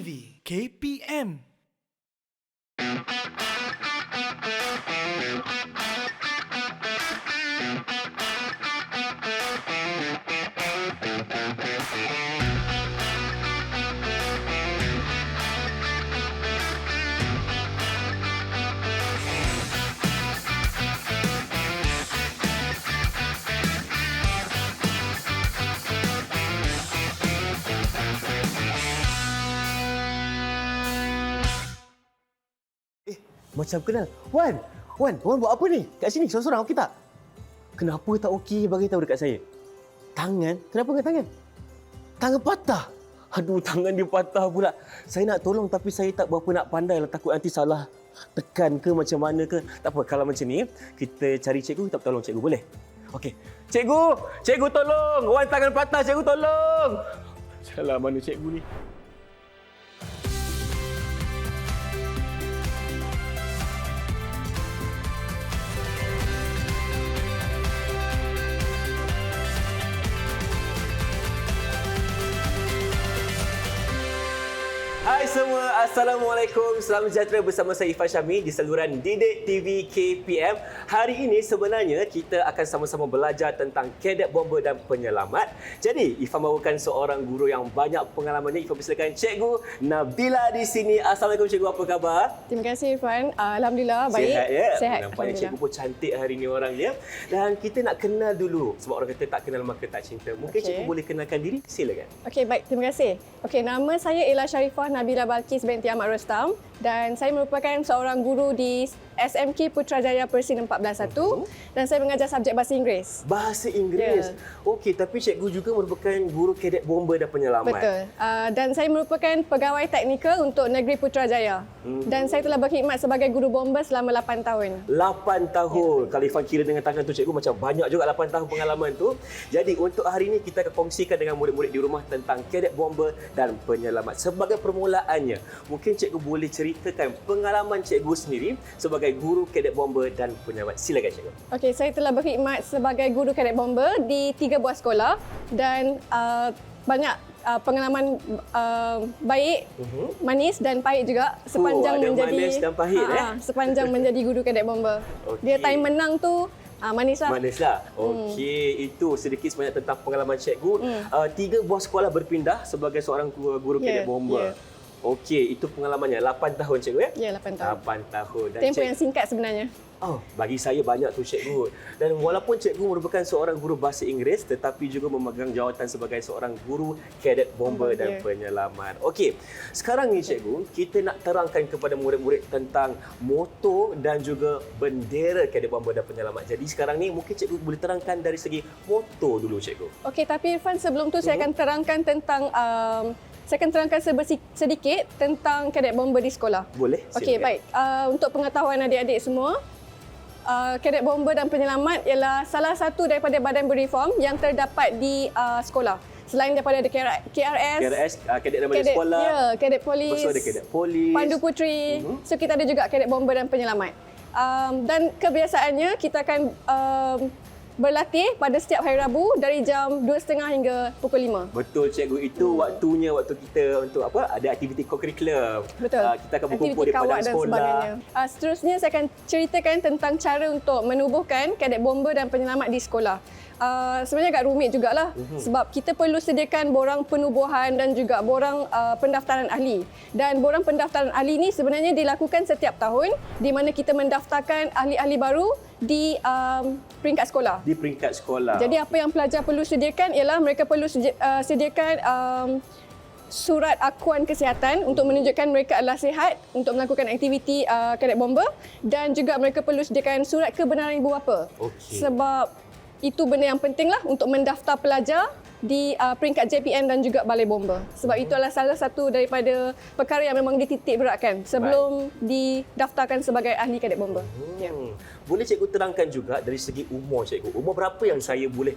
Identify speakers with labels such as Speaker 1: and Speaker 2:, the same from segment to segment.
Speaker 1: TV KPM.
Speaker 2: Macam kenal. Wan buat apa ni? Kat sini seorang-seorang okey tak? Kenapa tak okey bagi tahu dekat saya? Tangan? Kenapa dengan tangan? Tangan patah. Aduh, tangan dia patah pula. Saya nak tolong tapi saya tak berapa nak pandai lah. Takut nanti salah tekan ke macam mana ke. Tak apa, kalau macam ni, kita cari cikgu, kita tolong cikgu, boleh? Okey. Cikgu tolong. Wan tangan patah, cikgu tolong. Salah mana cikgu ni? Hai semua, Assalamualaikum. Salam sejahtera bersama saya Irfan Syami di saluran Didik TV KPM. Hari ini sebenarnya kita akan sama-sama belajar tentang Kadet Bomber dan Penyelamat. Jadi, Irfan bawakan seorang guru yang banyak pengalamannya. Irfan persilakan Cikgu Nabila di sini. Assalamualaikum Cikgu, apa khabar?
Speaker 3: Terima kasih Irfan. Alhamdulillah baik.
Speaker 2: Sihat ya?
Speaker 3: Sihat.
Speaker 2: Nampaknya Cikgu pun cantik hari ini orangnya. Dan kita nak kenal dulu. Sebab orang kata tak kenal maka tak cinta. Mungkin Cikgu boleh kenalkan diri? Silakan.
Speaker 3: Okey, baik. Terima kasih. Okey, nama saya Ella Sharifah Nabila Balkis binti Ahmad Rostam dan saya merupakan seorang guru di SMK Putrajaya Persin 141 dan saya mengajar subjek bahasa Inggeris.
Speaker 2: Bahasa Inggeris? Okey, tapi Cikgu juga merupakan guru Kadet Bomber dan Penyelamat.
Speaker 3: Betul. Dan saya merupakan pegawai teknikal untuk Negeri Putrajaya. Dan saya telah berkhidmat sebagai guru bomber selama 8 tahun.
Speaker 2: 8 tahun. Kalau Irfan kira dengan tangan tu Cikgu, macam banyak juga 8 tahun pengalaman tu. Jadi untuk hari ini kita akan kongsikan dengan murid-murid di rumah tentang Kadet Bomber dan Penyelamat. Sebagai permulaannya, mungkin Cikgu boleh ceritakan pengalaman Cikgu sendiri sebagai guru Kadet Bomber dan Penyelamat. Silakan Cikgu.
Speaker 3: Okey, saya telah berkhidmat sebagai guru Kadet Bomber di 3 buah sekolah dan banyak pengalaman baik, manis dan pahit juga sepanjang
Speaker 2: ada
Speaker 3: menjadi
Speaker 2: manis dan pahit,
Speaker 3: sepanjang menjadi guru Kadet Bomber.
Speaker 2: Okey.
Speaker 3: Dia time menang tu manis lah.
Speaker 2: Manis lah. Okey, itu sedikit sebanyak tentang pengalaman Cikgu. 3 buah sekolah berpindah sebagai seorang guru Kadet Bomber. Okey, itu pengalamannya 8 tahun Cikgu ya?
Speaker 3: Ya, 8 tahun.
Speaker 2: 8 tahun. Dan
Speaker 3: Tempoh yang singkat sebenarnya.
Speaker 2: Oh, bagi saya banyak tu Cikgu. Dan walaupun Cikgu merupakan seorang guru bahasa Inggeris tetapi juga memegang jawatan sebagai seorang guru Kadet Bomber dan Penyelamat. Okey, sekarang ni Cikgu, kita nak terangkan kepada murid-murid tentang moto dan juga bendera Kadet Bomber dan Penyelamat. Jadi sekarang ni mungkin Cikgu boleh terangkan dari segi moto dulu Cikgu.
Speaker 3: Okey, tapi Irfan sebelum tu saya akan terangkan tentang sedikit tentang Kadet Bomber di sekolah.
Speaker 2: Boleh?
Speaker 3: Okey, baik. Untuk pengetahuan adik-adik semua, Kadet Bomber dan Penyelamat ialah salah satu daripada badan berreform yang terdapat di sekolah. Selain daripada ada KRS,
Speaker 2: Kadet Remaja Sekolah.
Speaker 3: Ya, Kadet Polis.
Speaker 2: Lepas tu ada Kadet Polis.
Speaker 3: Pandu Puteri. So kita ada juga Kadet Bomber dan Penyelamat. Dan kebiasaannya kita akan berlatih pada setiap hari Rabu dari jam 2.30 hingga pukul 5.
Speaker 2: Betul Cikgu, itu waktunya waktu kita untuk apa? Ada aktiviti co-curriculum.
Speaker 3: Betul.
Speaker 2: Kita akan berkumpul di padang sekolah.
Speaker 3: Seterusnya saya akan ceritakan tentang cara untuk menubuhkan Kadet Bomber dan Penyelamat di sekolah. Sebenarnya agak rumit jugalah sebab kita perlu sediakan borang penubuhan dan juga borang pendaftaran ahli. Dan borang pendaftaran ahli ni sebenarnya dilakukan setiap tahun di mana kita mendaftarkan ahli-ahli baru di peringkat sekolah.
Speaker 2: Di peringkat sekolah.
Speaker 3: Jadi apa yang pelajar perlu sediakan ialah mereka perlu sediakan surat akuan kesihatan untuk menunjukkan mereka adalah sihat untuk melakukan aktiviti Kadet Bomber dan juga mereka perlu sediakan surat kebenaran ibu bapa.
Speaker 2: Okey.
Speaker 3: Sebab itu benda yang penting lah untuk mendaftar pelajar di peringkat JPM dan juga Balai Bomber. Sebab itu adalah salah satu daripada perkara yang memang dititik beratkan sebelum didaftarkan sebagai ahli Kadet Bomber.
Speaker 2: Boleh Cikgu terangkan juga dari segi umur Cikgu. Umur berapa yang saya boleh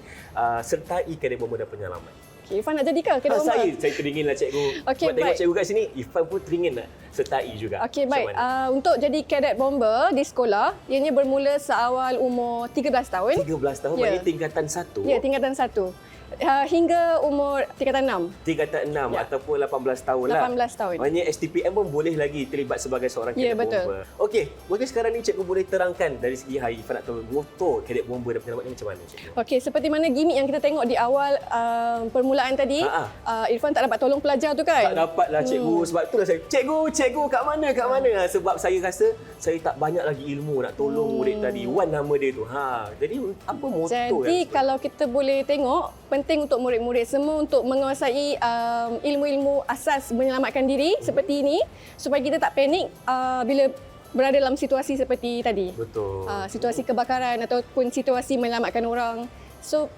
Speaker 2: sertai Kadet Bomber dan Penyelamat?
Speaker 3: Okay, Irfan nak jadi ke Kadet Bomber?
Speaker 2: Saya teringin lah Cikgu.
Speaker 3: Okay,
Speaker 2: sebab tengok Cikgu kat sini, Irfan pun teringin nak sertai juga.
Speaker 3: Okey, baik. Untuk jadi Kadet Bomber di sekolah, ianya bermula seawal umur 13 tahun.
Speaker 2: 13 tahun, maknanya tingkatan 1.
Speaker 3: Ya, tingkatan 1. Hingga umur tingkatan 6.
Speaker 2: Tingkatan 6
Speaker 3: Ya.
Speaker 2: ataupun 18 tahun lah.
Speaker 3: 18 tahun.
Speaker 2: Maknanya STPM pun boleh lagi terlibat sebagai seorang
Speaker 3: Ya,
Speaker 2: kadet
Speaker 3: betul.
Speaker 2: bomba. Okey, mungkin sekarang ni cikgu boleh terangkan dari segi Hai Ifan nak tahu motor kadet bomba dan penyelamat ni macam mana cikgu?
Speaker 3: Okey, seperti mana gimmick yang kita tengok di awal permulaan tadi, Irfan tak dapat tolong pelajar tu kan?
Speaker 2: Tak dapat lah cikgu. Sebab itulah saya, cikgu kat mana? Sebab saya rasa saya tak banyak lagi ilmu nak tolong murid tadi. Wan nama dia tu. Jadi apa motor
Speaker 3: Jadi kalau kita boleh tengok, penting untuk murid-murid semua untuk menguasai ilmu-ilmu asas menyelamatkan diri seperti ini supaya kita tak panik bila berada dalam situasi seperti tadi.
Speaker 2: Betul.
Speaker 3: Situasi kebakaran ataupun situasi menyelamatkan orang. So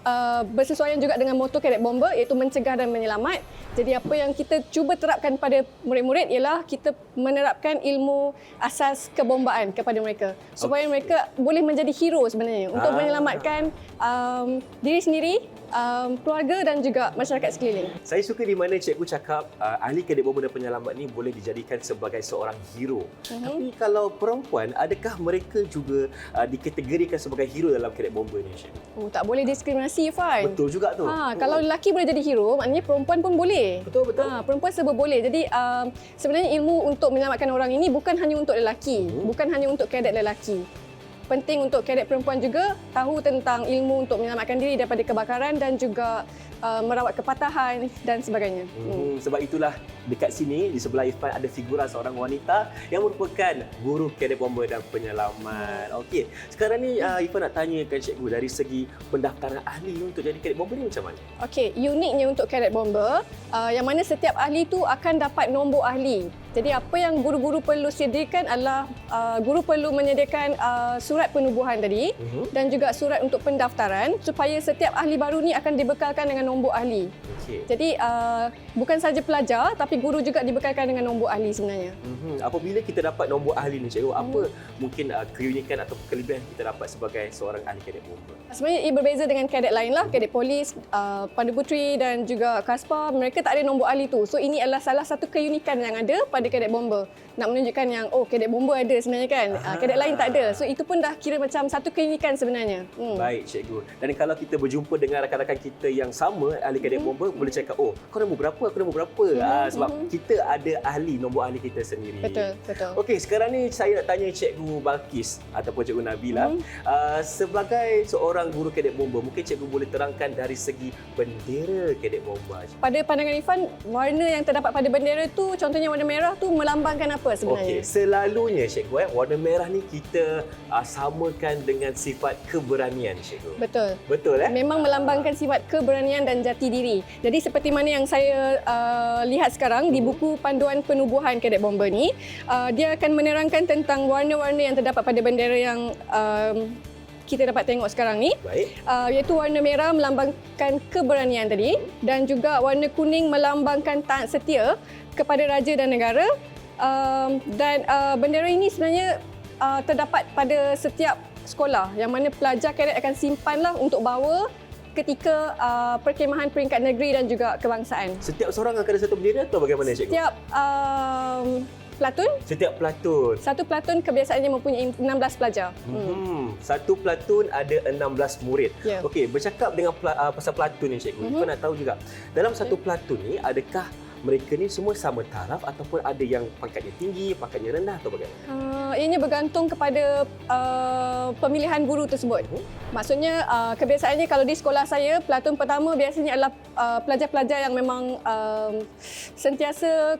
Speaker 3: bersesuaian juga dengan moto kadet bomba iaitu mencegah dan menyelamat. Jadi apa yang kita cuba terapkan pada murid-murid ialah kita menerapkan ilmu asas kebombaan kepada mereka supaya mereka boleh menjadi hero sebenarnya untuk menyelamatkan diri sendiri, keluarga dan juga masyarakat sekeliling.
Speaker 2: Saya suka di mana cikgu cakap ahli kadet bomba dan penyelamat ni boleh dijadikan sebagai seorang hero. Tapi kalau perempuan, adakah mereka juga dikategorikan sebagai hero dalam kadet bomba ni cikgu?
Speaker 3: Tak boleh diskriminasi, Fai.
Speaker 2: Betul juga tu.
Speaker 3: Kalau lelaki boleh jadi hero, maknanya perempuan pun boleh.
Speaker 2: Betul.
Speaker 3: Perempuan serba boleh. Jadi sebenarnya ilmu untuk menyelamatkan orang ini bukan hanya untuk lelaki, bukan hanya untuk kadet lelaki. Penting untuk kadet perempuan juga tahu tentang ilmu untuk menyelamatkan diri daripada kebakaran dan juga merawat kepatahan dan sebagainya.
Speaker 2: Sebab itulah dekat sini di sebelah Ifan ada figura seorang wanita yang merupakan guru kadet bomba dan penyelamat. Okey, sekarang ni Ifan nak tanyakan cikgu dari segi pendaftaran ahli untuk jadi kadet bomba ni macam mana?
Speaker 3: Okey, uniknya untuk kadet bomba yang mana setiap ahli tu akan dapat nombor ahli. Jadi apa yang guru-guru perlu sediakan adalah guru perlu menyediakan surat penubuhan tadi dan juga surat untuk pendaftaran supaya setiap ahli baru ni akan dibekalkan dengan nombor ahli.
Speaker 2: Okey.
Speaker 3: Jadi bukan saja pelajar tapi guru juga dibekalkan dengan nombor ahli sebenarnya.
Speaker 2: Apabila kita dapat nombor ahli ni cikgu, apa mungkin keunikan atau kelebihan kita dapat sebagai seorang ahli kadet bomba?
Speaker 3: Sebenarnya ia berbeza dengan kadet lain lah, kadet polis, Pandu Puteri dan juga Kaspa, mereka tak ada nombor ahli tu. So ini adalah salah satu keunikan yang ada pada kadet bomba. Nak menunjukkan yang kadet bomba ada sebenarnya kan. Kadet lain tak ada. So itu pun dah kira macam satu keunikan sebenarnya.
Speaker 2: Baik cikgu. Dan kalau kita berjumpa dengan rakan-rakan kita yang sama ahli kadet bomba, boleh cakap, kau nombor berapa, aku nombor berapa. Sebab kita ada ahli, nombor ahli kita sendiri.
Speaker 3: Betul.
Speaker 2: Okey, sekarang ni saya nak tanya cikgu Balkis ataupun cikgu Nabila. Sebagai seorang guru kadet bomba, mungkin cikgu boleh terangkan dari segi bendera kadet bomba.
Speaker 3: Pada pandangan Irfan, warna yang terdapat pada bendera tu, contohnya warna merah tu melambangkan apa sebenarnya?
Speaker 2: Okey, selalunya cikgu warna merah ni kita samakan dengan sifat keberanian cikgu. Betul
Speaker 3: Memang melambangkan sifat keberanian dan jati diri. Jadi seperti mana yang saya lihat sekarang di buku panduan penubuhan kadet bomba ni, dia akan menerangkan tentang warna-warna yang terdapat pada bendera yang kita dapat tengok sekarang ni.
Speaker 2: Baik.
Speaker 3: Iaitu warna merah melambangkan keberanian tadi dan juga warna kuning melambangkan taat setia kepada raja dan negara. Dan bendera ini sebenarnya terdapat pada setiap sekolah yang mana pelajar kadet akan simpanlah untuk bawa ketika perkemahan peringkat negeri dan juga kebangsaan.
Speaker 2: Setiap seorang akan ada satu bendera atau bagaimana cikgu?
Speaker 3: Setiap pelatun,
Speaker 2: Setiap pelatun.
Speaker 3: satu pelatun kebiasaannya mempunyai 16 pelajar.
Speaker 2: Satu pelatun ada 16 murid.
Speaker 3: Ya.
Speaker 2: Okey, bercakap dengan pasal pelatun ni cikgu. Kita nak tahu juga dalam satu pelatun ni adakah mereka ni semua sama taraf ataupun ada yang pangkatnya tinggi, pangkatnya rendah atau bagaimana?
Speaker 3: Ianya bergantung kepada pemilihan guru tersebut. Maksudnya kebiasaannya kalau di sekolah saya, pelatun pertama biasanya adalah pelajar-pelajar yang memang sentiasa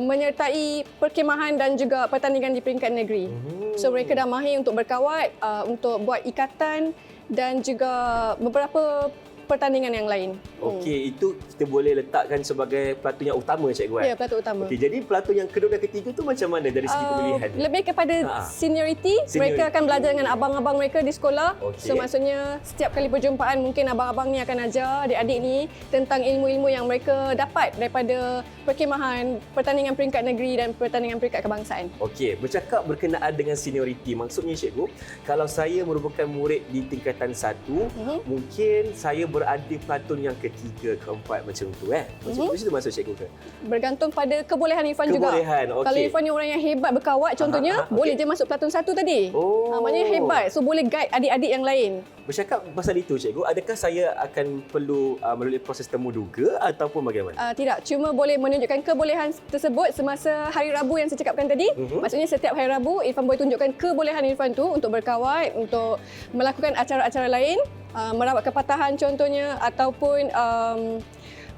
Speaker 3: menyertai perkemahan dan juga pertandingan di peringkat negeri. So mereka dah mahir untuk berkawat, untuk buat ikatan dan juga beberapa pertandingan yang lain.
Speaker 2: Okey, itu kita boleh letakkan sebagai pelatun yang utama cikgu.
Speaker 3: Ya, pelatun utama.
Speaker 2: Okey, jadi pelatun yang kedua dan ketiga tu macam mana dari segi pemilihan?
Speaker 3: Lebih kepada seniority. Mereka akan belajar dengan abang-abang mereka di sekolah.
Speaker 2: Okey.
Speaker 3: So maksudnya setiap kali perjumpaan mungkin abang-abang ni akan ajar adik-adik ni tentang ilmu-ilmu yang mereka dapat daripada perkemahan, pertandingan peringkat negeri dan pertandingan peringkat kebangsaan.
Speaker 2: Okey, bercakap berkenaan dengan seniority. Maksudnya cikgu, kalau saya merupakan murid di tingkatan 1, mungkin saya berada pelatun yang ketiga, keempat macam tu Macam tu maksud cikgu ke?
Speaker 3: Bergantung pada kebolehan Irfan juga.
Speaker 2: Kebolehan, okey.
Speaker 3: Kalau Irfan ni orang yang hebat berkawat contohnya, boleh je masuk pelatun 1 tadi. Maknanya hebat. So boleh guide adik-adik yang lain.
Speaker 2: Bercakap pasal itu cikgu, adakah saya akan perlu melalui proses temu duga ataupun bagaimana?
Speaker 3: Tidak, cuma boleh menunjukkan kebolehan tersebut semasa hari Rabu yang saya cakapkan tadi. Maksudnya setiap hari Rabu, Irfan boleh tunjukkan kebolehan Irfan tu untuk berkawan, untuk melakukan acara-acara lain, merawat kepatahan contohnya, ataupun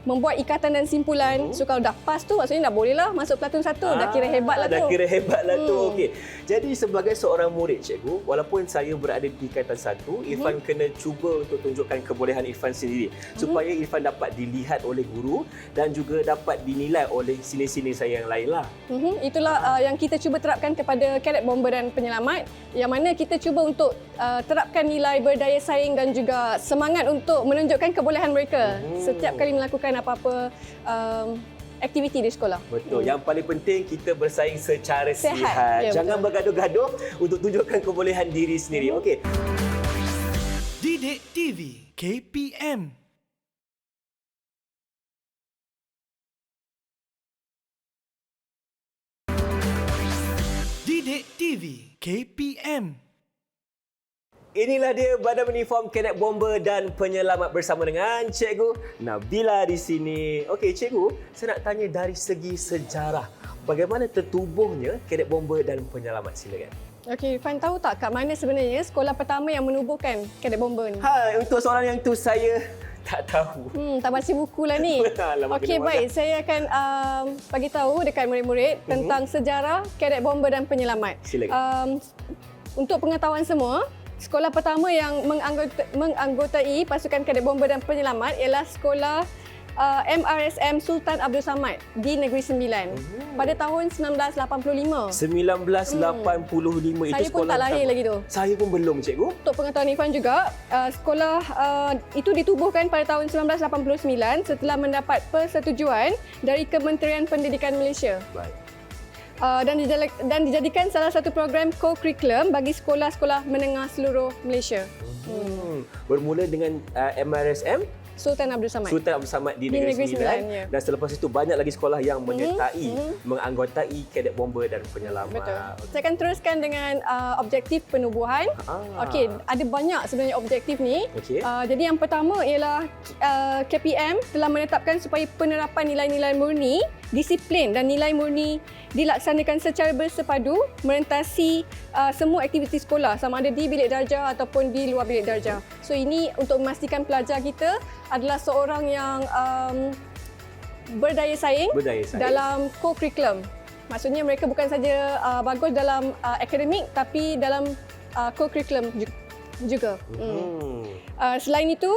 Speaker 3: membuat ikatan dan simpulan. So kalau dah PAS tu maksudnya dah bolehlah masuk platoon 1. Dah kira hebatlah tu.
Speaker 2: Dah kira hebatlah tu. Okey. Jadi sebagai seorang murid cikgu, walaupun saya berada di tingkatan 1, Irfan kena cuba untuk tunjukkan kebolehan Irfan sendiri supaya Irfan dapat dilihat oleh guru dan juga dapat dinilai oleh senior-senior saya yang lain lah.
Speaker 3: Itulah yang kita cuba terapkan kepada Kadet Bomber dan Penyelamat, yang mana kita cuba untuk terapkan nilai berdaya saing dan juga semangat untuk menunjukkan kebolehan mereka setiap kali melakukan apa-apa aktiviti di sekolah.
Speaker 2: Betul. Yang paling penting kita bersaing secara
Speaker 3: Sihat. Ya,
Speaker 2: jangan bergaduh-gaduh untuk tunjukkan kebolehan diri sendiri. Okey.
Speaker 1: Didik TV KPM. Didik TV KPM.
Speaker 2: Inilah dia Badan Uniform Kadet Bomber dan Penyelamat bersama dengan Cikgu Nabila di sini. Okey, Cikgu, saya nak tanya dari segi sejarah. Bagaimana tertubuhnya Kadet Bomber dan Penyelamat? Silakan.
Speaker 3: Okey, Irfan tahu tak kat mana sebenarnya sekolah pertama yang menubuhkan Kadet Bomber ni?
Speaker 2: Untuk soalan yang tu saya tak tahu.
Speaker 3: Tak baca buku lah ni. Okey, baik. Saya akan bagi tahu dekat murid-murid tentang sejarah Kadet Bomber dan Penyelamat.
Speaker 2: Silakan.
Speaker 3: Untuk pengetahuan semua, sekolah pertama yang menganggotai pasukan Kadet Bomber dan Penyelamat ialah sekolah MRSM Sultan Abdul Samad di Negeri Sembilan pada tahun 1985.
Speaker 2: 1985 itu
Speaker 3: Saya pun
Speaker 2: sekolah
Speaker 3: tak lahir
Speaker 2: pertama.
Speaker 3: lagi tu.
Speaker 2: Saya pun belum, Cikgu.
Speaker 3: Untuk pengetahuan Irfan juga, sekolah itu ditubuhkan pada tahun 1989 setelah mendapat persetujuan dari Kementerian Pendidikan Malaysia.
Speaker 2: Baik.
Speaker 3: Dan dijadikan salah satu program co-curriculum bagi sekolah-sekolah menengah seluruh Malaysia.
Speaker 2: Bermula dengan MRSM
Speaker 3: Sultan Abdul Samad.
Speaker 2: Sultan Abdul Samad di Negeri Sembilan,
Speaker 3: ya.
Speaker 2: dan selepas itu banyak lagi sekolah yang menyertai menganggotai Kadet Bomber dan Penyelamat.
Speaker 3: Betul. Saya akan teruskan dengan objektif penubuhan. Okey, ada banyak sebenarnya objektif ni.
Speaker 2: Okey.
Speaker 3: Jadi yang pertama ialah KPM telah menetapkan supaya penerapan nilai-nilai murni, disiplin dan nilai murni dilaksanakan secara bersepadu merentasi semua aktiviti sekolah, sama ada di bilik darjah ataupun di luar bilik darjah. So ini untuk memastikan pelajar kita adalah seorang yang berdaya saing dalam co-curriculum. Maksudnya mereka bukan saja bagus dalam akademik tapi dalam co-curriculum juga. Selain itu,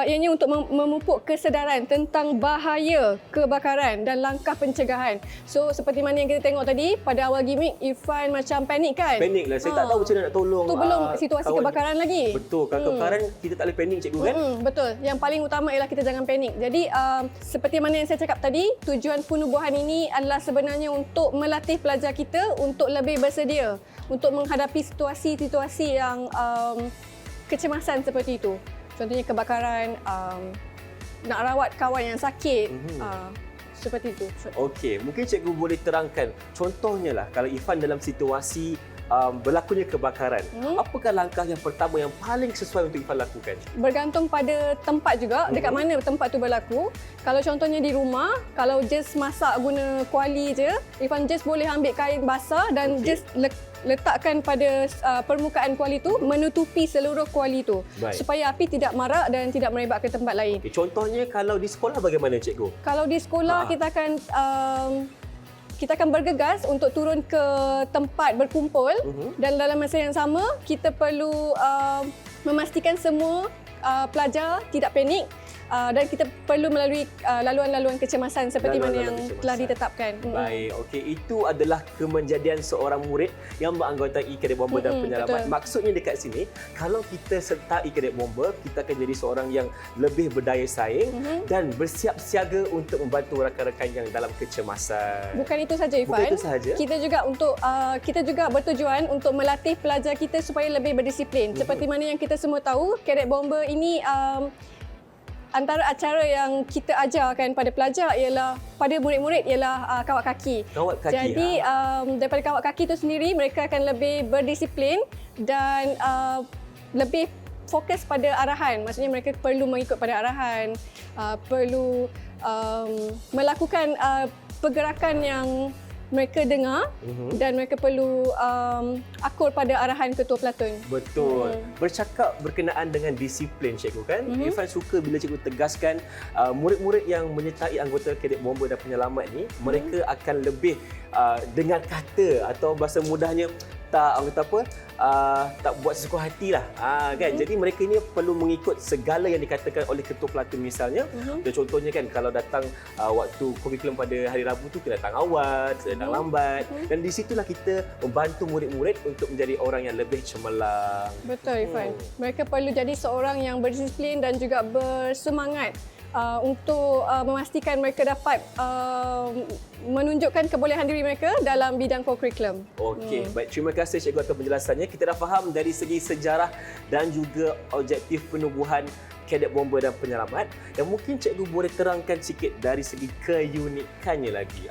Speaker 3: ianya untuk memupuk kesedaran tentang bahaya kebakaran dan langkah pencegahan. So, seperti mana yang kita tengok tadi, pada awal gimmick, Irfan macam panik kan?
Speaker 2: Panik lah. Saya tak tahu macam mana nak tolong.
Speaker 3: Tu belum situasi kebakaran lagi.
Speaker 2: Betul. Kalau kebakaran, kita tak boleh panik, Cikgu, kan?
Speaker 3: Betul. Yang paling utama ialah kita jangan panik. Jadi, seperti mana yang saya cakap tadi, tujuan penubuhan ini adalah sebenarnya untuk melatih pelajar kita untuk lebih bersedia untuk menghadapi situasi-situasi yang kecemasan seperti itu. Contohnya kebakaran, nak rawat kawan yang sakit, seperti itu.
Speaker 2: Okey, mungkin Cikgu boleh terangkan contohnya lah kalau Irfan dalam situasi berlakunya kebakaran, apakah langkah yang pertama yang paling sesuai untuk Irfan lakukan?
Speaker 3: Bergantung pada tempat juga, dekat mana tempat tu berlaku. Kalau contohnya di rumah, kalau just masak guna kuali je, Irfan just boleh ambil kain basah dan just letakkan pada permukaan kuali tu, menutupi seluruh kuali tu.
Speaker 2: Baik.
Speaker 3: Supaya api tidak marak dan tidak merebak ke tempat lain.
Speaker 2: Okay, contohnya kalau di sekolah bagaimana, Cikgu?
Speaker 3: Kalau di sekolah kita akan bergegas untuk turun ke tempat berkumpul dan dalam masa yang sama kita perlu memastikan semua pelajar tidak panik dan kita perlu melalui laluan-laluan kecemasan seperti mana yang telah ditetapkan.
Speaker 2: Baik, okey, itu adalah kemenjadian seorang murid yang beranggotai Kadet Bomber dan Penyelamat.
Speaker 3: Betul.
Speaker 2: Maksudnya dekat sini, kalau kita sertai Kadet Bomber, kita akan jadi seorang yang lebih berdaya saing dan bersiap siaga untuk membantu rakan-rakan yang dalam kecemasan.
Speaker 3: Bukan itu saja, Irfan.
Speaker 2: Bukan itu sahaja?
Speaker 3: Kita juga bertujuan untuk melatih pelajar kita supaya lebih berdisiplin. Seperti mana yang kita semua tahu, Kadet Bomber ini antara acara yang kita ajarkan pada pelajar ialah pada murid-murid ialah kawat kaki.
Speaker 2: Kawat kaki.
Speaker 3: Jadi daripada kawat kaki itu sendiri mereka akan lebih berdisiplin dan lebih fokus pada arahan. Maksudnya mereka perlu mengikut pada arahan, perlu melakukan pergerakan yang mereka dengar dan mereka perlu akur pada arahan ketua pelatun.
Speaker 2: Betul. Bercakap berkenaan dengan disiplin cikgu kan. Irfan suka bila cikgu tegaskan murid-murid yang menyertai anggota Kadet Bomber dan Penyelamat ni mereka akan lebih dengar kata atau bahasa mudahnya tak orang kata apa tak buat sesuka hati lah kan. Jadi mereka ini perlu mengikut segala yang dikatakan oleh ketua pelatun misalnya. Dan contohnya kan kalau datang waktu kurikulum pada hari Rabu tu kena datang awal, kena datang lambat dan di situlah kita membantu murid-murid untuk menjadi orang yang lebih cemerlang.
Speaker 3: Betul Irfan. Mereka perlu jadi seorang yang berdisiplin dan juga bersemangat untuk memastikan mereka dapat menunjukkan kebolehan diri mereka dalam bidang kurikulum.
Speaker 2: Okey, baik. Terima kasih cikgu atas penjelasannya. Kita dah faham dari segi sejarah dan juga objektif penubuhan Kadet Bomber dan Penyelamat. Dan mungkin cikgu boleh terangkan sikit dari segi keunikannya lagi.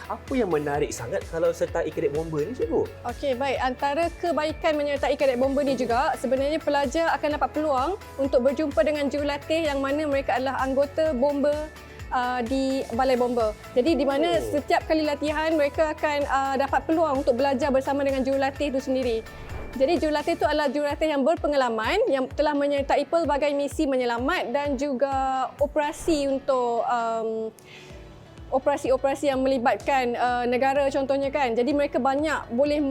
Speaker 2: Apa yang menarik sangat kalau sertai Kadet Bomber ni cikgu?
Speaker 3: Okey, baik. Antara kebaikan menyertai Kadet Bomber ni juga, sebenarnya pelajar akan dapat peluang untuk berjumpa dengan jurulatih yang mana mereka adalah anggota bomber di Balai Bomber. Jadi di mana setiap kali latihan mereka akan dapat peluang untuk belajar bersama dengan jurulatih itu sendiri. Jadi jurulatih itu adalah jurulatih yang berpengalaman yang telah menyertai pelbagai misi menyelamat dan juga operasi untuk operasi-operasi yang melibatkan negara contohnya kan. Jadi mereka banyak boleh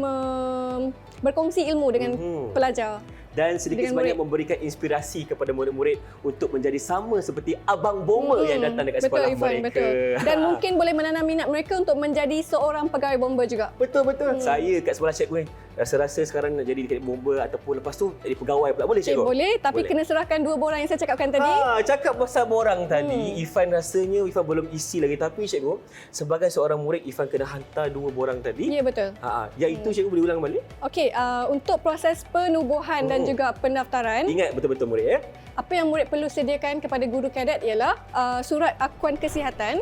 Speaker 3: berkongsi ilmu dengan pelajar.
Speaker 2: Dan sedikit sebanyak memberikan inspirasi kepada murid-murid untuk menjadi sama seperti Abang Bomber yang datang dekat sekolah mereka.
Speaker 3: Betul. Dan mungkin boleh menanam minat mereka untuk menjadi seorang pegawai bomber juga.
Speaker 2: Betul. Saya kat sekolah cikgu rasa-rasa sekarang nak jadi Kadet Bomber ataupun lepas tu jadi pegawai pula. Boleh cikgu?
Speaker 3: Boleh, tapi kena serahkan 2 borang yang saya cakapkan tadi.
Speaker 2: Cakap pasal borang tadi, Irfan rasanya Irfan belum isi lagi. Tapi cikgu, sebagai seorang murid Irfan kena hantar 2 borang tadi.
Speaker 3: Ya, betul.
Speaker 2: Yang itu cikgu boleh ulang balik?
Speaker 3: Okey, untuk proses penubuhan dan juga pendaftaran.
Speaker 2: Ingat betul-betul murid ya.
Speaker 3: Apa yang murid perlu sediakan kepada guru kadet ialah surat akuan kesihatan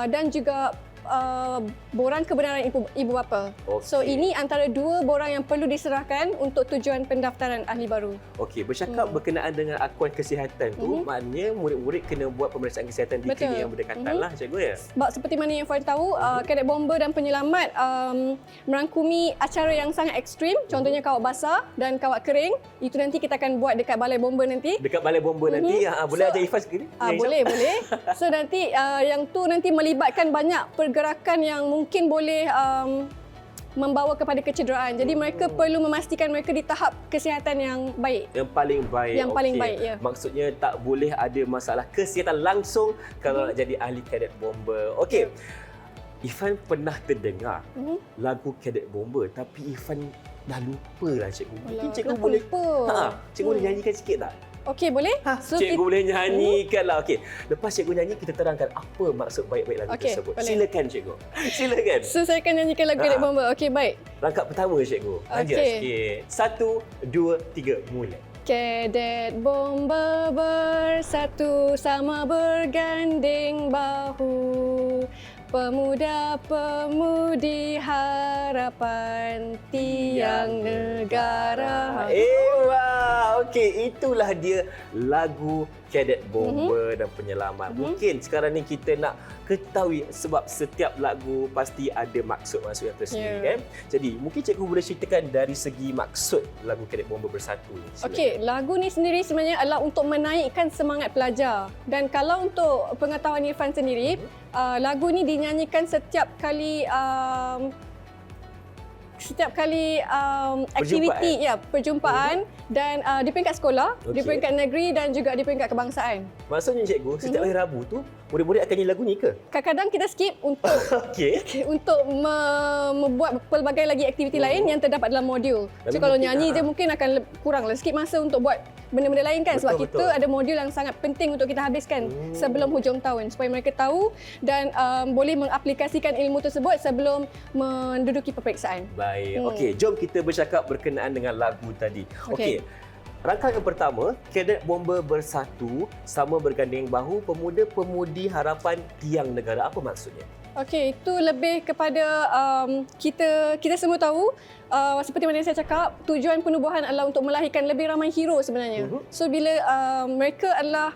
Speaker 3: dan juga borang kebenaran ibu bapa.
Speaker 2: Okey.
Speaker 3: So ini antara 2 borang yang perlu diserahkan untuk tujuan pendaftaran ahli baru.
Speaker 2: Okey, bercakap berkenaan dengan akuan kesihatan tu, maknanya murid-murid kena buat pemeriksaan kesihatan di klinik yang berdekatan lah cikgu ya.
Speaker 3: Sebab seperti mana yang Fuad tahu, Kadet Bomber dan Penyelamat merangkumi acara yang sangat ekstrim, contohnya kawat basah dan kawat kering. Itu nanti kita akan buat dekat Balai Bomber nanti.
Speaker 2: Dekat Balai Bomber nanti, boleh ajar Irfan sekali?
Speaker 3: Boleh. So nanti yang tu nanti melibatkan banyak pergerakan yang mungkin boleh membawa kepada kecederaan. Jadi mereka perlu memastikan mereka di tahap kesihatan yang baik.
Speaker 2: Yang paling baik.
Speaker 3: Yang paling baik, ya.
Speaker 2: Maksudnya tak boleh ada masalah kesihatan langsung kalau nak jadi ahli Kadet Bomber. Okey. Irfan pernah terdengar lagu Kadet Bomber tapi Irfan dah lupa lah cikgu. Mungkin cikgu boleh cikgu boleh nyanyikan sikit tak?
Speaker 3: Okey, boleh? So,
Speaker 2: cikgu boleh nyanyikan lah. Okey. Lepas cikgu nyanyi, kita terangkan apa maksud baik-baik lagu tersebut.
Speaker 3: Boleh.
Speaker 2: Silakan cikgu. Silakan.
Speaker 3: So, saya akan nyanyikan lagu Kadet Bomber. Okey, baik.
Speaker 2: Rangkap pertama cikgu. Ajar sikit. 1, 2, 3, mulai.
Speaker 3: Kadet Bomber bersatu sama bergandeng bahu. Pemuda-pemudi harapan tiang negara.
Speaker 2: Wah, okey, itulah dia lagu Kadet Bomber dan Penyelamat. Mungkin sekarang ni kita nak ketahui sebab setiap lagu pasti ada maksud-maksud yang tersendiri kan. Jadi, mungkin cikgu boleh ceritakan dari segi maksud lagu Kadet Bomber Bersatu ni.
Speaker 3: Okey, lagu ni sendiri sebenarnya adalah untuk menaikkan semangat pelajar. Dan kalau untuk pengetahuan Irfan sendiri, lagu ni dinyanyikan setiap kali aktiviti perjumpaan dan di peringkat sekolah, di peringkat negeri dan juga di peringkat kebangsaan.
Speaker 2: Maksudnya cikgu, setiap hari Rabu tu murid-murid akan nyanyi lagu ni ke?
Speaker 3: Kadang-kadang kita skip untuk untuk membuat pelbagai lagi aktiviti lain yang terdapat dalam modul. So kalau nyanyi je mungkin akan kuranglah sikit masa untuk buat benda-benda lain kan, sebab kita ada modul yang sangat penting untuk kita habiskan sebelum hujung tahun supaya mereka tahu dan boleh mengaplikasikan ilmu tersebut sebelum menduduki peperiksaan.
Speaker 2: Baik. Okey, jom kita bercakap berkenaan dengan lagu tadi. Okey. Rangkaian yang pertama, Kadet Bomber Bersatu sama berganding bahu pemuda-pemudi harapan tiang negara. Apa maksudnya?
Speaker 3: Okey, itu lebih kepada kita semua tahu seperti mana saya cakap, tujuan penubuhan adalah untuk melahirkan lebih ramai hero sebenarnya. So bila mereka adalah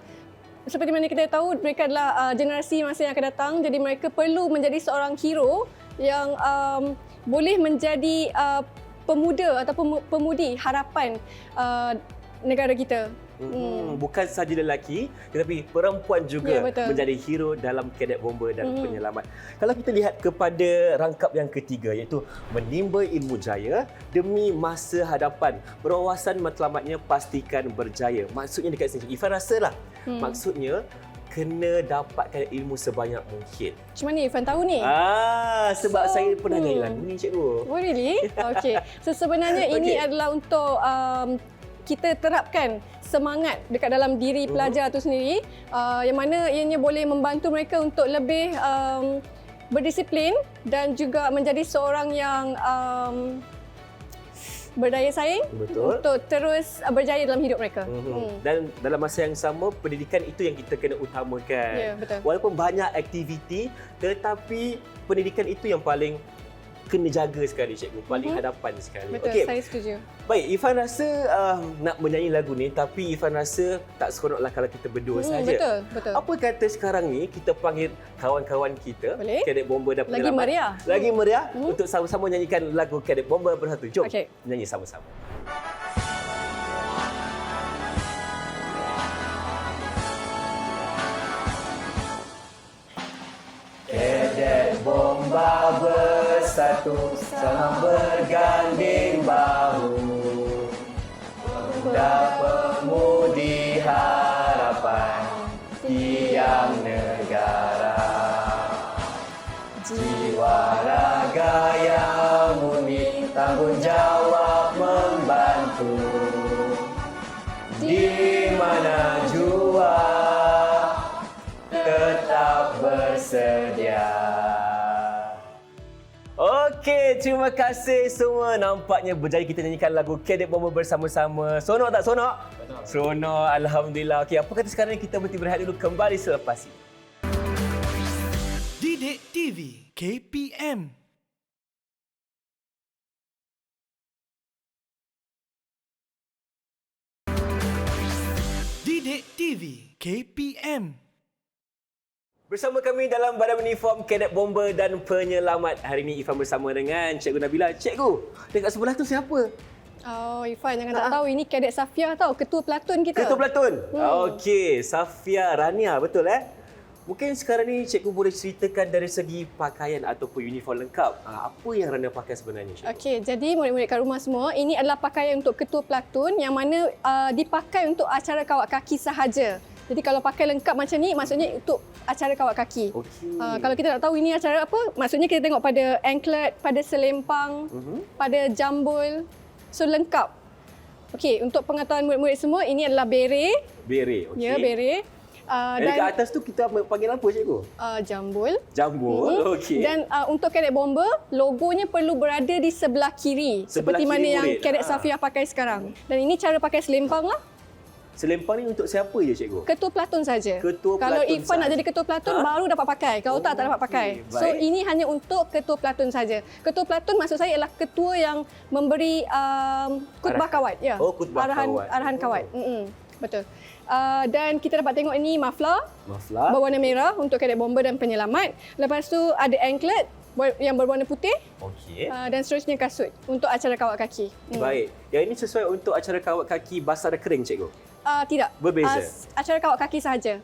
Speaker 3: seperti mana kita tahu, mereka adalah generasi masa yang akan datang, jadi mereka perlu menjadi seorang hero yang boleh menjadi pemuda atau pemudi harapan negara kita.
Speaker 2: Bukan sahaja lelaki tetapi perempuan juga
Speaker 3: Ya, betul.
Speaker 2: menjadi hero dalam Kadet Bomber dan penyelamat. Kalau kita lihat kepada rangkap yang ketiga iaitu menimba ilmu jaya demi masa hadapan. Berwawasan matlamatnya pastikan berjaya. Maksudnya dekat sini Ifan rasalah. Maksudnya kena dapatkan ilmu sebanyak mungkin.
Speaker 3: Macam mana Irfan tahu ni?
Speaker 2: Sebab saya pernah nyanyi lagu ni cikgu.
Speaker 3: Oh really? Okey. So sebenarnya ini
Speaker 2: Okey.
Speaker 3: adalah untuk kita terapkan semangat dekat dalam diri pelajar tu sendiri, yang mana ianya boleh membantu mereka untuk lebih berdisiplin dan juga menjadi seorang yang berdaya saing.
Speaker 2: Betul.
Speaker 3: Untuk terus berjaya dalam hidup mereka.
Speaker 2: Dan dalam masa yang sama, pendidikan itu yang kita kena utamakan.
Speaker 3: Ya, betul.
Speaker 2: Walaupun banyak aktiviti, tetapi pendidikan itu yang paling kena jaga sekali cikgu, paling hadapan sekali.
Speaker 3: Betul,
Speaker 2: Okey.
Speaker 3: saya setuju.
Speaker 2: Baik, Ifan rasa nak menyanyi lagu ni, tapi Ifan rasa tak seronoklah kalau kita berdua saja.
Speaker 3: Betul, betul.
Speaker 2: Apa kata sekarang ni kita panggil kawan-kawan kita,
Speaker 3: Boleh.
Speaker 2: Kadet Bomber dan
Speaker 3: Lagi
Speaker 2: Penyelamat.
Speaker 3: meriah.
Speaker 2: Lagi meriah untuk sama-sama nyanyikan lagu Kadet Bomber Bersatu. Jom
Speaker 3: Okey.
Speaker 2: nyanyi sama-sama. Kadet Bomba bersatu sama berganding bahu, pemuda pemudi harapan tiang negara, jiwa raga yang murni tanggung jawab membantu, di mana jua tetap bersedia. Okey, terima kasih semua. Nampaknya berjaya kita nyanyikan lagu Kadet Bomber bersama-sama. Sonok tak sonok? Betul. Sonok, alhamdulillah. Okey, apa kata sekarang ni kita berhenti berehat dulu, kembali selepas ini.
Speaker 1: Didik TV KPM. Didik TV KPM.
Speaker 2: Bersama kami dalam badan uniform Kadet Bomber dan Penyelamat. Hari ini Ifan bersama dengan Cikgu Nabila. Cikgu, dekat sebelah tu siapa?
Speaker 3: Oh, Irfan jangan tak tahu, ini Kadet Safia tau, ketua pelantun kita.
Speaker 2: Ketua Pelantun. Okey, Safia Rania, betul Mungkin sekarang ni cikgu boleh ceritakan dari segi pakaian ataupun uniform lengkap. Apa yang Rania pakai sebenarnya, cikgu?
Speaker 3: Okey, jadi murid-murid kat rumah semua, ini adalah pakaian untuk ketua pelantun yang mana dipakai untuk acara kawat kaki sahaja. Jadi kalau pakai lengkap macam ni, maksudnya untuk acara kawat kaki.
Speaker 2: Okey.
Speaker 3: Kalau kita tak tahu ini acara apa, maksudnya kita tengok pada anklet, pada selempang, pada jambul. So lengkap. Okey, untuk pengetahuan murid-murid semua, ini adalah beret.
Speaker 2: Beret, okey.
Speaker 3: Ya, beret.
Speaker 2: Dan dekat atas tu kita panggil apa, cikgu?
Speaker 3: Jambul.
Speaker 2: Jambul, okey.
Speaker 3: Dan untuk Kadet Bomber, logonya perlu berada di sebelah kiri.
Speaker 2: Sebelah
Speaker 3: seperti mana
Speaker 2: kiri
Speaker 3: yang
Speaker 2: murid.
Speaker 3: Kadet Safia pakai sekarang. Dan ini cara pakai selempang lah.
Speaker 2: Selempang ni untuk siapa je, cikgu?
Speaker 3: Ketua pelantun saja.
Speaker 2: Ketua
Speaker 3: Kalau
Speaker 2: pelantun
Speaker 3: Irfan nak
Speaker 2: sahaja.
Speaker 3: jadi ketua pelantun, baru dapat pakai. Kalau tak dapat pakai.
Speaker 2: okey.
Speaker 3: So,
Speaker 2: Baik.
Speaker 3: ini hanya untuk ketua pelantun saja. Ketua pelantun maksud saya adalah ketua yang memberi khutbah kawat. Ya.
Speaker 2: Oh, khutbah kawat.
Speaker 3: Arahan kawat. Betul. Dan kita dapat tengok ini muffler
Speaker 2: Muffler.
Speaker 3: berwarna merah untuk Kadet Bomber dan Penyelamat. Lepas tu ada anklet yang berwarna putih.
Speaker 2: Okey.
Speaker 3: Dan seterusnya kasut untuk acara kawat kaki.
Speaker 2: Baik. Yang ini sesuai untuk acara kawat kaki basah dan kering, cikgu?
Speaker 3: Tidak.
Speaker 2: Berbeza?
Speaker 3: Acara kawat kaki sahaja.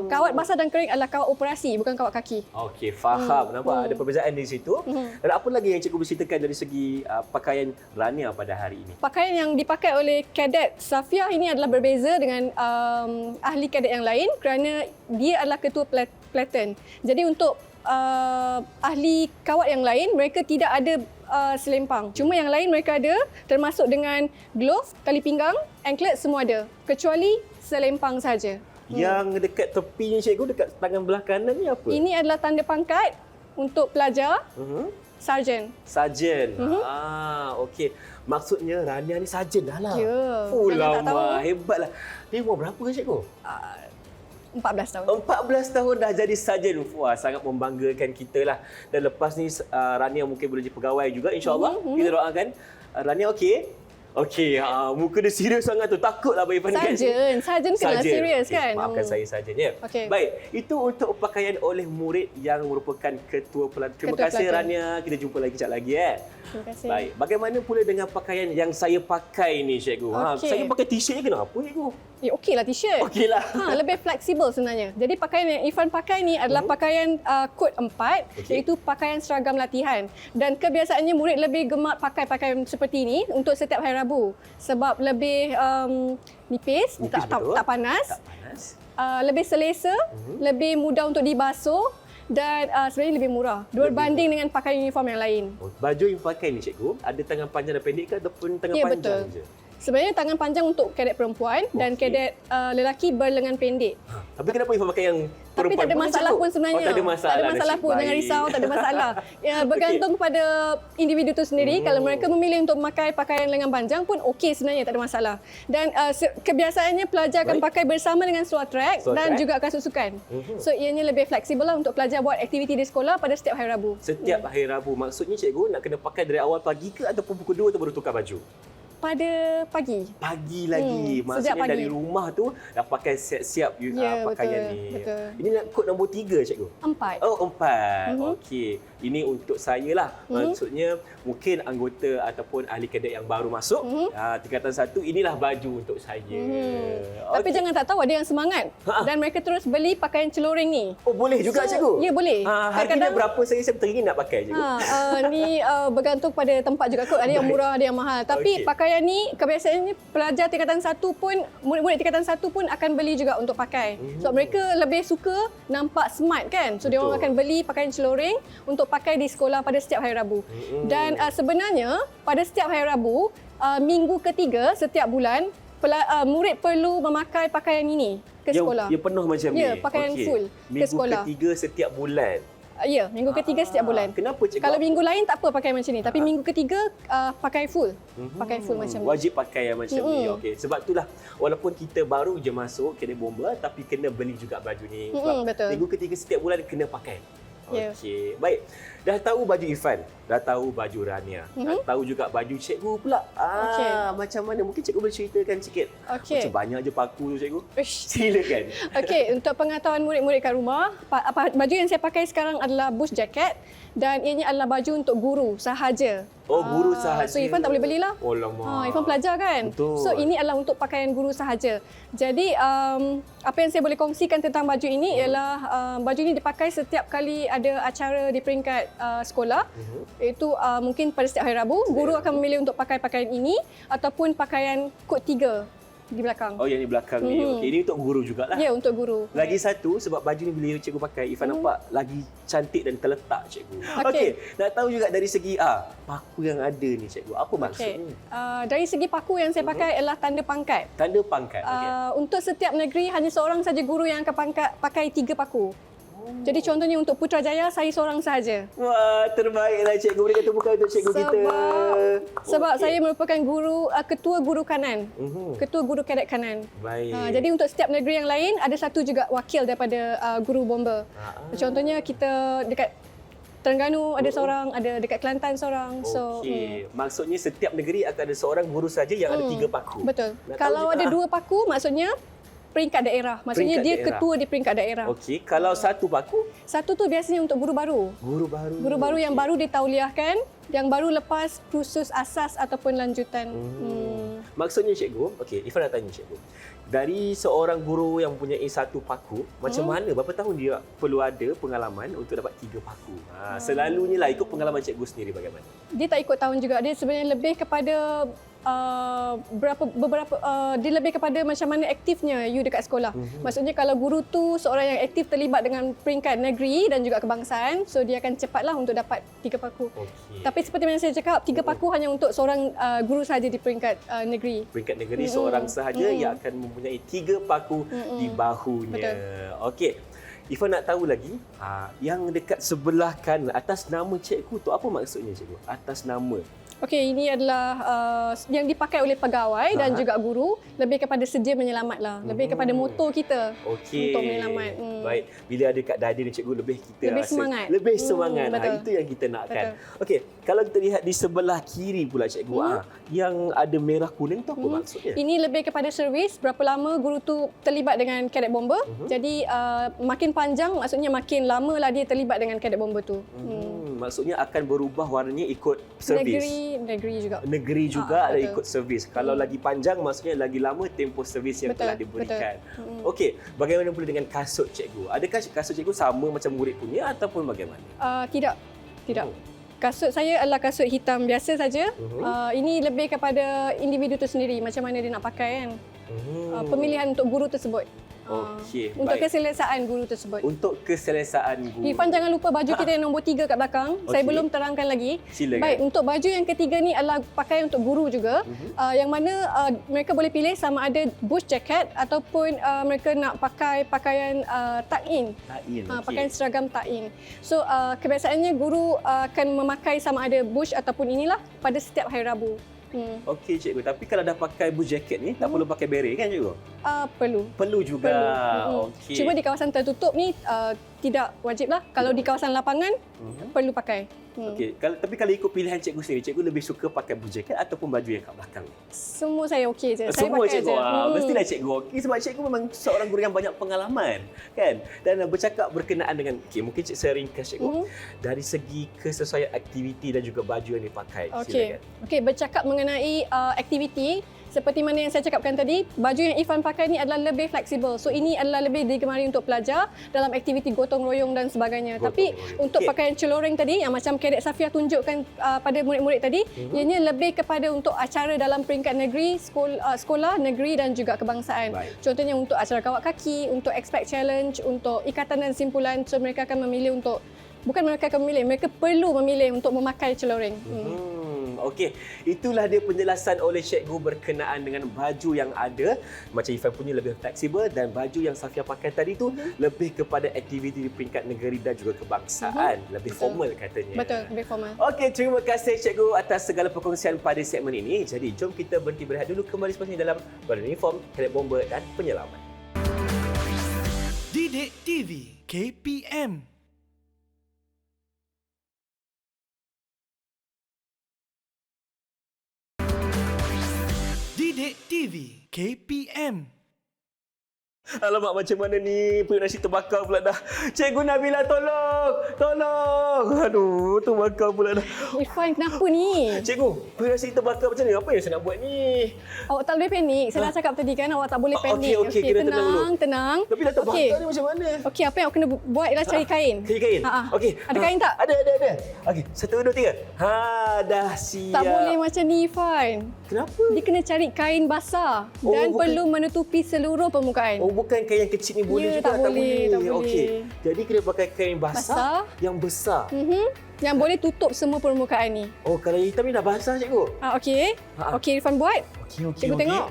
Speaker 3: Kawat basah dan kering adalah kawat operasi, bukan kawat kaki.
Speaker 2: Okey, faham. Nampak ada perbezaan di situ. Dan apa lagi yang cikgu berceritakan dari segi pakaian Rania pada hari ini?
Speaker 3: Pakaian yang dipakai oleh Kadet Safia ini adalah berbeza dengan ahli kadet yang lain kerana dia adalah ketua platoon. Jadi untuk ahli kawat yang lain, mereka tidak ada selempang. Cuma yang lain mereka ada, termasuk dengan glove, tali pinggang, anklet, semua ada. Kecuali selempang saja.
Speaker 2: Yang dekat tepinya, cikgu, dekat tangan belah kanan ni apa?
Speaker 3: Ini adalah tanda pangkat untuk pelajar. Sarjan.
Speaker 2: Sarjan. Okey. Maksudnya Rania ni sarjan dah lah.
Speaker 3: Ya.
Speaker 2: Oh
Speaker 3: Jangan tak tahu.
Speaker 2: lama, hebatlah. Ni umur berapa kan cikgu?
Speaker 3: 14 tahun.
Speaker 2: 14 tahun dah jadi sarjan. Wah, sangat membanggakan kita lah. Dan lepas ni Rania mungkin boleh jadi pegawai juga insya-Allah. Kita doakan. Rania okey? Okey, muka dia serius sangat tu. Takutlah bagi Irfan dekat sini.
Speaker 3: Sarjan kena serius kan.
Speaker 2: Maafkan saya sarjan ya.
Speaker 3: Okey.
Speaker 2: Baik, itu untuk pakaian oleh murid yang merupakan ketua pelatih. Terima
Speaker 3: Ketua
Speaker 2: kasih
Speaker 3: pelatihan.
Speaker 2: Rania. Kita jumpa lagi kejap lagi ya.
Speaker 3: Terima kasih.
Speaker 2: Baik, bagaimana pula dengan pakaian yang saya pakai ni cikgu?
Speaker 3: Okey.
Speaker 2: Saya pakai t-shirt ni kenapa cikgu?
Speaker 3: Ya okeylah t-shirt.
Speaker 2: Okeylah.
Speaker 3: Lebih fleksibel sebenarnya. Jadi pakaian yang Irfan pakai ni adalah pakaian kod 4 iaitu pakaian seragam latihan. Dan kebiasaannya murid lebih gemar pakai pakaian seperti ini untuk setiap hari Rabu sebab lebih nipis, tak
Speaker 2: betul.
Speaker 3: tak panas,
Speaker 2: Tak panas.
Speaker 3: lebih selesa, lebih mudah untuk dibasuh dan sebenarnya lebih murah berbanding dengan pakaian uniform yang lain.
Speaker 2: Oh, baju yang pakai ni cikgu, ada tangan panjang dan pendek ke ataupun tangan
Speaker 3: Ya,
Speaker 2: panjang
Speaker 3: betul.
Speaker 2: je?
Speaker 3: Sebenarnya tangan panjang untuk kadet perempuan dan
Speaker 2: Okey.
Speaker 3: kadet lelaki berlengan pendek.
Speaker 2: Tapi kenapa Irfan pakai yang
Speaker 3: Tapi
Speaker 2: perempuan?
Speaker 3: tak ada
Speaker 2: Boleh
Speaker 3: masalah
Speaker 2: cikgu?
Speaker 3: pun sebenarnya.
Speaker 2: Oh, tak ada masalah.
Speaker 3: Tak ada masalah
Speaker 2: Nasib
Speaker 3: pun. Jangan
Speaker 2: baik.
Speaker 3: risau, tak ada masalah. Ya, bergantung kepada individu itu sendiri. Kalau mereka memilih untuk memakai pakaian lengan panjang pun okey sebenarnya, tak ada masalah. Dan kebiasaannya pelajar akan
Speaker 2: Baik.
Speaker 3: pakai bersama dengan seluar track
Speaker 2: Seluar
Speaker 3: dan
Speaker 2: track.
Speaker 3: juga kasut sukan. So ianya lebih fleksibel lah untuk pelajar buat aktiviti di sekolah pada setiap hari Rabu.
Speaker 2: Setiap hari Rabu. Maksudnya cikgu nak kena pakai dari awal pagi ke ataupun pukul 2 tu baru tukar baju?
Speaker 3: Pada pagi.
Speaker 2: Pagi lagi.
Speaker 3: sejak
Speaker 2: Maksudnya
Speaker 3: pagi.
Speaker 2: dari rumah tu dah pakai siap-siap
Speaker 3: Ya,
Speaker 2: pakaian
Speaker 3: betul,
Speaker 2: ni.
Speaker 3: betul.
Speaker 2: Ini nak kod nombor 3 cikgu?
Speaker 3: 4.
Speaker 2: Oh, 4. Okey. Ini untuk saya lah. Maksudnya mungkin anggota ataupun ahli kadet yang baru masuk. Tingkatan 1, inilah baju untuk saya.
Speaker 3: Tapi jangan tak tahu, ada yang semangat. Dan mereka terus beli pakaian celoring ni.
Speaker 2: Oh, boleh juga cikgu?
Speaker 3: Ya, boleh.
Speaker 2: Harganya berapa saya teringin nak pakai cikgu?
Speaker 3: Ni bergantung pada tempat juga kot. Ada yang murah, ada yang mahal. Tapi
Speaker 2: Okey.
Speaker 3: pakaian ni kebiasaannya pelajar tingkatan 1 pun, murid-murid tingkatan 1 pun akan beli juga untuk pakai. Sebab mereka lebih suka nampak smart kan. So dia orang
Speaker 2: Betul.
Speaker 3: akan beli pakaian celoring untuk pakai di sekolah pada setiap hari Rabu. Dan sebenarnya pada setiap hari Rabu, minggu ketiga setiap bulan, murid perlu memakai pakaian ini ke sekolah.
Speaker 2: Ya, penuh macam ni?
Speaker 3: Ya, pakaian
Speaker 2: Okey.
Speaker 3: full ke sekolah.
Speaker 2: Minggu ketiga setiap bulan?
Speaker 3: Ya, minggu ketiga setiap bulan.
Speaker 2: Kenapa cikgu?
Speaker 3: Kalau minggu lain tak apa pakai macam ni, tapi minggu ketiga pakai full. Pakai full macam ni.
Speaker 2: Wajib pakai yang macam ni. Okey. Sebab itulah walaupun kita baru je masuk kadet bomba tapi kena beli juga baju ni. Sebab
Speaker 3: betul.
Speaker 2: minggu ketiga setiap bulan kena pakai.
Speaker 3: Ya.
Speaker 2: Okey. Baik. Dah tahu baju Irfan, dah tahu baju Rania, dah tahu juga baju cikgu pula.
Speaker 3: Okey.
Speaker 2: Macam mana? Mungkin cikgu boleh ceritakan sikit.
Speaker 3: Okey.
Speaker 2: Macam banyak je paku tu cikgu.
Speaker 3: Uish.
Speaker 2: Silakan.
Speaker 3: Okey, untuk pengetahuan murid-murid kat rumah, baju yang saya pakai sekarang adalah bush jacket dan ianya adalah baju untuk guru sahaja.
Speaker 2: Oh, guru sahaja.
Speaker 3: So Irfan tak boleh belilah.
Speaker 2: Oh, lama.
Speaker 3: Irfan pelajar kan?
Speaker 2: Betul.
Speaker 3: So ini adalah untuk pakaian guru sahaja. Jadi apa yang saya boleh kongsikan tentang baju ini ialah baju ini dipakai setiap kali ada acara di peringkat sekolah. Iaitu mungkin pada setiap hari Rabu, guru akan memilih untuk pakai pakaian ini ataupun pakaian kod 3 di belakang.
Speaker 2: Oh, yang di belakang ni. Okey, ini untuk guru jugalah.
Speaker 3: Ya, untuk guru.
Speaker 2: Lagi satu, sebab baju ni bila cikgu pakai, Irfan nampak lagi cantik dan terletak cikgu.
Speaker 3: Okey.
Speaker 2: Nak tahu juga dari segi paku yang ada ni cikgu. Apa
Speaker 3: Okey.
Speaker 2: maksudnya?
Speaker 3: Dari segi paku yang saya pakai adalah tanda pangkat.
Speaker 2: Tanda pangkat. Okey.
Speaker 3: Untuk setiap negeri hanya seorang saja guru yang akan pakai 3 paku. Jadi contohnya untuk Putrajaya saya seorang sahaja.
Speaker 2: Wah, terbaiklah cikgu. Berikan tepukan untuk cikgu kita.
Speaker 3: Sebab
Speaker 2: Okey.
Speaker 3: saya merupakan ketua guru kanan. Ketua guru kadet kanan.
Speaker 2: Baik.
Speaker 3: Jadi untuk setiap negeri yang lain ada satu juga wakil daripada guru bomba. Contohnya kita dekat Terengganu ada seorang, ada dekat Kelantan seorang. So
Speaker 2: Okey. Maksudnya setiap negeri akan ada seorang guru saja yang ada 3 paku.
Speaker 3: betul.
Speaker 2: Nak tahu
Speaker 3: Kalau
Speaker 2: juga,
Speaker 3: ada 2 paku maksudnya peringkat daerah. Maksudnya
Speaker 2: Peringkat
Speaker 3: dia
Speaker 2: daerah.
Speaker 3: ketua di peringkat daerah.
Speaker 2: Okey, kalau 1 paku,
Speaker 3: Satu tu biasanya untuk guru baru.
Speaker 2: guru baru.
Speaker 3: Guru baru yang baru ditauliahkan, yang baru lepas kursus asas ataupun lanjutan.
Speaker 2: Maksudnya cikgu, okey, Irfan nak tanya cikgu. Dari seorang guru yang mempunyai 1 paku, macam mana, berapa tahun dia perlu ada pengalaman untuk dapat 3 paku? Selalunya lah ikut pengalaman cikgu sendiri bagaimana?
Speaker 3: Dia tak ikut tahun juga. Dia sebenarnya lebih kepada dia lebih kepada macam mana aktifnya you dekat sekolah. Maksudnya kalau guru tu seorang yang aktif terlibat dengan peringkat negeri dan juga kebangsaan, so dia akan cepatlah untuk dapat 3 paku.
Speaker 2: Okey.
Speaker 3: Tapi seperti yang saya cakap, 3 paku hanya untuk seorang guru sahaja di peringkat negeri.
Speaker 2: Peringkat negeri seorang sahaja yang akan mempunyai 3 paku di bahunya.
Speaker 3: Betul.
Speaker 2: Okey. Ifan nak tahu lagi, yang dekat sebelah kanan atas nama cikgu tu apa maksudnya cikgu? Atas nama.
Speaker 3: Okey, ini adalah yang dipakai oleh pegawai dan juga guru, lebih kepada sedia menyelamat lah. Lebih kepada moto kita untuk menyelamat.
Speaker 2: Baik, bila ada kat dada ni cikgu lebih kita
Speaker 3: lebih
Speaker 2: rasa
Speaker 3: semangat.
Speaker 2: lebih semangat.
Speaker 3: Betul.
Speaker 2: Itu yang kita nakkan.
Speaker 3: Betul.
Speaker 2: Okey, kalau kita lihat di sebelah kiri pula cikgu, yang ada merah kuning tu apa maksudnya?
Speaker 3: Ini lebih kepada servis, berapa lama guru tu terlibat dengan Cadet Bomber. Jadi makin panjang maksudnya makin lama lah dia terlibat dengan Cadet Bomber tu.
Speaker 2: Maksudnya akan berubah warnanya ikut servis. Negeri juga ada
Speaker 3: betul.
Speaker 2: ikut servis. Kalau lagi panjang maksudnya lagi lama tempoh servis yang telah diberikan. Okey, bagaimana pula dengan kasut cikgu? Adakah kasut cikgu sama macam murid punya ataupun bagaimana?
Speaker 3: Tidak. Kasut saya adalah kasut hitam biasa saja. Ini lebih kepada individu tu sendiri macam mana dia nak pakai kan. Pemilihan untuk guru tersebut.
Speaker 2: Okey,
Speaker 3: untuk
Speaker 2: baik.
Speaker 3: keselesaan guru tersebut.
Speaker 2: Untuk keselesaan guru.
Speaker 3: Irfan jangan lupa baju kita yang nombor 3 kat belakang. Saya belum terangkan lagi.
Speaker 2: Silakan.
Speaker 3: Baik, untuk baju yang ketiga ni adalah pakaian untuk guru juga. Yang mana mereka boleh pilih sama ada bush jacket ataupun mereka nak pakai pakaian tuck-in. Pakaian seragam tuck-in. So kebiasaannya guru akan memakai sama ada bush ataupun inilah pada setiap hari Rabu.
Speaker 2: Okey cikgu, tapi kalau dah pakai bush jacket ni tak perlu pakai beret kan cikgu?
Speaker 3: Perlu.
Speaker 2: Perlu juga. Okey.
Speaker 3: Cuma di kawasan tertutup ni tidak wajib lah. Kalau di kawasan lapangan perlu pakai.
Speaker 2: Okey, tapi kalau ikut pilihan cikgu sendiri, cikgu lebih suka pakai bush jacket ataupun baju yang kat belakang ni?
Speaker 3: Semua saya okey je. Saya
Speaker 2: Semua
Speaker 3: pakai
Speaker 2: cikgu.
Speaker 3: je.
Speaker 2: Mestilah cikgu okey sebab cikgu memang seorang guru yang banyak pengalaman kan. Dan bercakap berkenaan dengan mungkin saya ringkas cikgu dari segi kesesuaian aktiviti dan juga baju yang dipakai. Silakan.
Speaker 3: Okey, bercakap mengenai aktiviti seperti mana yang saya cakapkan tadi, baju yang Irfan pakai ni adalah lebih fleksibel. So ini adalah lebih digemari untuk pelajar dalam aktiviti gotong royong dan sebagainya. Tapi untuk pakaian celoreng tadi yang macam Cadet Safia tunjukkan pada murid-murid tadi, ianya lebih kepada untuk acara dalam peringkat negeri, sekolah negeri dan juga kebangsaan. Contohnya untuk acara kawat kaki, untuk expect challenge, untuk ikatan dan simpulan. So mereka akan memilih untuk, bukan mereka akan memilih, mereka perlu memilih untuk memakai celoreng.
Speaker 2: Okey, itulah dia penjelasan oleh cikgu berkenaan dengan baju yang ada. Macam Irfan punya lebih fleksibel dan baju yang Safia pakai tadi tu lebih kepada aktiviti di peringkat negeri dan juga kebangsaan. Lebih formal katanya.
Speaker 3: Betul, lebih formal.
Speaker 2: Okey, terima kasih cikgu atas segala perkongsian pada segmen ini. Jadi jom kita berhenti berehat dulu, kembali selepas ini dalam Beruniform, Cadet Bomber dan Penyelamat.
Speaker 1: Didik TV KPM. Didik TV KPM.
Speaker 2: Alamak, macam mana ni? Perut nasi terbakar pula dah. Cikgu Nabila, tolong! Tolong! Aduh, terbakar pula dah.
Speaker 3: Irfan, kenapa ni?
Speaker 2: Cikgu, perut nasi terbakar macam ni? Apa yang saya nak buat ni?
Speaker 3: Awak tak boleh panik. Saya dah cakap tadi kan, awak tak boleh panik.
Speaker 2: Okey, kena tenang dulu.
Speaker 3: Tenang.
Speaker 2: Tapi dah terbakar ni macam mana?
Speaker 3: Okey, apa yang awak kena buat ialah cari kain.
Speaker 2: Cari kain? Okey.
Speaker 3: Ada kain tak?
Speaker 2: Ada. Okey, 1, 2, 3. Dah siap.
Speaker 3: Tak boleh macam ni, Irfan.
Speaker 2: Kenapa?
Speaker 3: Dia kena cari kain basah dan perlu menutupi seluruh permukaan.
Speaker 2: Bukan kain yang kecil ni boleh juga?
Speaker 3: Tak boleh.
Speaker 2: Okey. Jadi kena pakai kain basah yang besar.
Speaker 3: Yang boleh tutup semua permukaan ni.
Speaker 2: Oh, kalau yang hitam ni dah basah cikgu.
Speaker 3: Okey. Okey, Irfan buat.
Speaker 2: Okey.
Speaker 3: Cikgu tengok.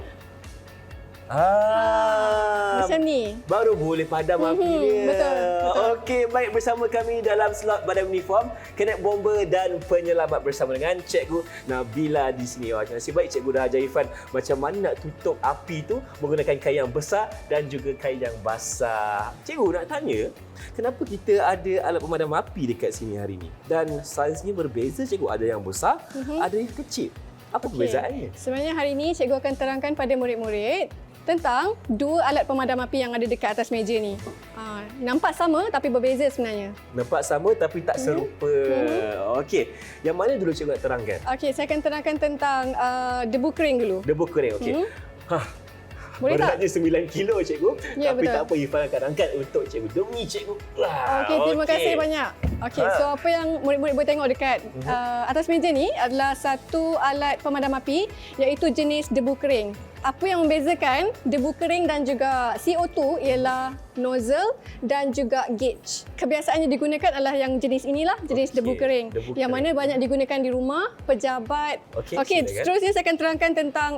Speaker 3: Macam ni.
Speaker 2: Baru boleh padam api dia.
Speaker 3: Betul.
Speaker 2: Okey, baik, bersama kami dalam slot Badan Uniform, Cadet Bomber dan Penyelamat bersama dengan Cikgu Nabila di sini. Nasib baik cikgu dah ajar Irfan macam mana nak tutup api tu menggunakan kain yang besar dan juga kain yang basah. Cikgu nak tanya, kenapa kita ada alat pemadam api dekat sini hari ini? Dan saiznya berbeza cikgu, ada yang besar, ada yang kecil. Apa perbezaannya?
Speaker 3: Sebenarnya hari ini cikgu akan terangkan pada murid-murid tentang dua alat pemadam api yang ada dekat atas meja ni. Nampak sama tapi berbeza sebenarnya.
Speaker 2: Nampak sama tapi tak serupa. Okey. Yang mana dulu cikgu nak terangkan?
Speaker 3: Okey, saya akan terangkan tentang debu kering dulu.
Speaker 2: Debu kering, okey.
Speaker 3: Boleh tak?
Speaker 2: Beratnya 9 kilo cikgu.
Speaker 3: Ya,
Speaker 2: tapi
Speaker 3: betul.
Speaker 2: tak apa, Irfan akan angkat untuk cikgu. Demi cikgu.
Speaker 3: Okey, terima kasih banyak. Okey, so apa yang murid-murid boleh tengok dekat atas meja ni adalah satu alat pemadam api iaitu jenis debu kering. Apa yang membezakan debu kering dan juga CO2 ialah nozzle dan juga gauge. Kebiasaannya digunakan adalah yang jenis inilah, jenis debu kering. Yang mana banyak digunakan di rumah, pejabat. Okey, seterusnya saya akan terangkan tentang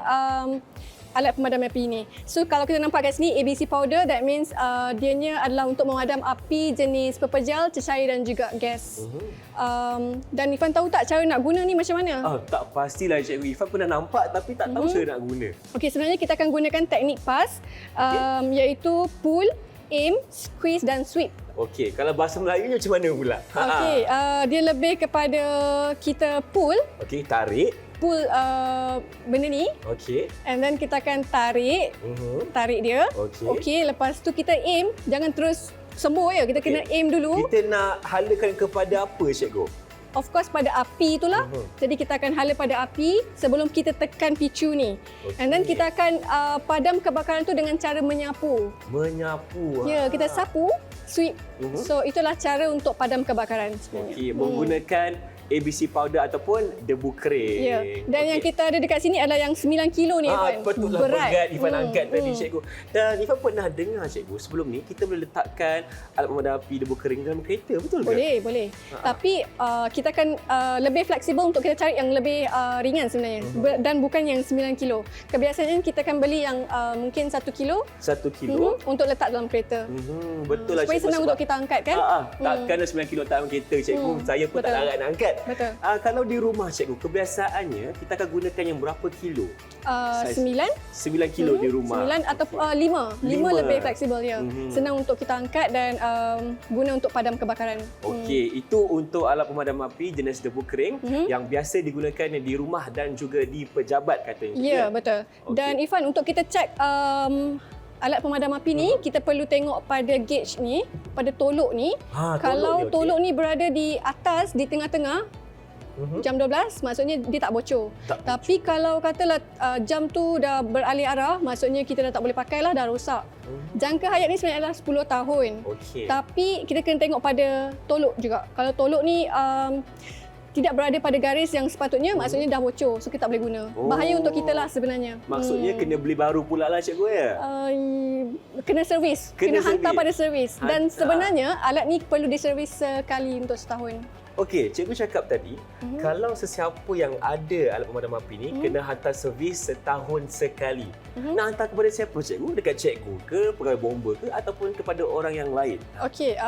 Speaker 3: alat pemadam api ni. So kalau kita nampak kat sini ABC powder, that means dianya adalah untuk memadam api jenis pepejal, cecair dan juga gas. Dan Ifan tahu tak cara nak guna ni macam mana?
Speaker 2: Tak pastilah cikgu. Ifan pernah nampak tapi tak tahu cara nak guna.
Speaker 3: Okey, sebenarnya kita akan gunakan teknik PAS, iaitu pull, aim, squeeze dan sweep.
Speaker 2: Okey, kalau bahasa Melayunya macam mana pula?
Speaker 3: Okey, dia lebih kepada kita pull benda ni.
Speaker 2: Okey.
Speaker 3: And then kita akan tarik dia. Okey, lepas tu kita aim, jangan terus sembur ya. Kita kena aim dulu.
Speaker 2: Kita nak halakan kepada apa cikgu?
Speaker 3: Of course pada api itulah. Jadi kita akan hala pada api sebelum kita tekan picu ni. And then kita akan padam kebakaran tu dengan cara menyapu.
Speaker 2: Menyapu.
Speaker 3: Ya, kita sapu, sweep. So itulah cara untuk padam kebakaran sebenarnya.
Speaker 2: Okey, menggunakan ABC powder ataupun debu kering.
Speaker 3: Ya. Dan yang kita ada dekat sini adalah yang 9 kilo ni, Ifan.
Speaker 2: Patutlah berat Ifan angkat tadi cikgu. Dan Ifan pernah dengar cikgu, sebelum ni kita boleh letakkan alat pemadam api debu kering dalam kereta, betul ke?
Speaker 3: Boleh. Tapi kita akan lebih fleksibel untuk kita cari yang lebih ringan sebenarnya. Dan bukan yang 9 kilo. Kebiasaannya kita akan beli yang mungkin 1 kilo.
Speaker 2: 1 kilo?
Speaker 3: Untuk letak dalam kereta.
Speaker 2: Betul lah
Speaker 3: supaya
Speaker 2: cikgu.
Speaker 3: senang untuk kita angkat kan?
Speaker 2: Takkan 9 kilo dalam kereta cikgu. Saya pun tak larat nak angkat.
Speaker 3: Betul.
Speaker 2: Kalau di rumah cikgu, kebiasaannya kita akan gunakan yang berapa kilo?
Speaker 3: 9
Speaker 2: kilo di rumah.
Speaker 3: 9 atau 5. 5 lebih fleksibel ya. Senang untuk kita angkat dan guna untuk padam kebakaran.
Speaker 2: Okey, itu untuk alat pemadam api jenis debu kering yang biasa digunakan di rumah dan juga di pejabat katanya.
Speaker 3: Ya, betul.
Speaker 2: Okey.
Speaker 3: Dan Ifan, untuk kita cek alat pemadam api ni, kita perlu tengok pada gauge ni, pada tolok ni. Kalau tolok ni berada di atas, di tengah-tengah, jam 12, maksudnya dia tak bocor. Tapi kalau katalah jam tu dah beralih arah, maksudnya kita dah tak boleh pakai lah, dah rosak. Jangka hayat ni sebenarnya adalah 10 tahun. Tapi kita kena tengok pada tolok juga. Kalau tolok ni tidak berada pada garis yang sepatutnya, maksudnya dah bocor. So kita tak boleh guna. Bahaya untuk kita lah sebenarnya.
Speaker 2: Maksudnya kena beli baru pula lah cikgu ya?
Speaker 3: Kena servis. Kena hantar pada servis. Dan sebenarnya alat ni perlu diservis sekali untuk setahun.
Speaker 2: Okey, cikgu cakap tadi, kalau sesiapa yang ada alat pemadam api ni kena hantar servis setahun sekali. Nak hantar kepada siapa cikgu? Dekat cikgu ke, pegawai bomba ke ataupun kepada orang yang lain?
Speaker 3: Okey,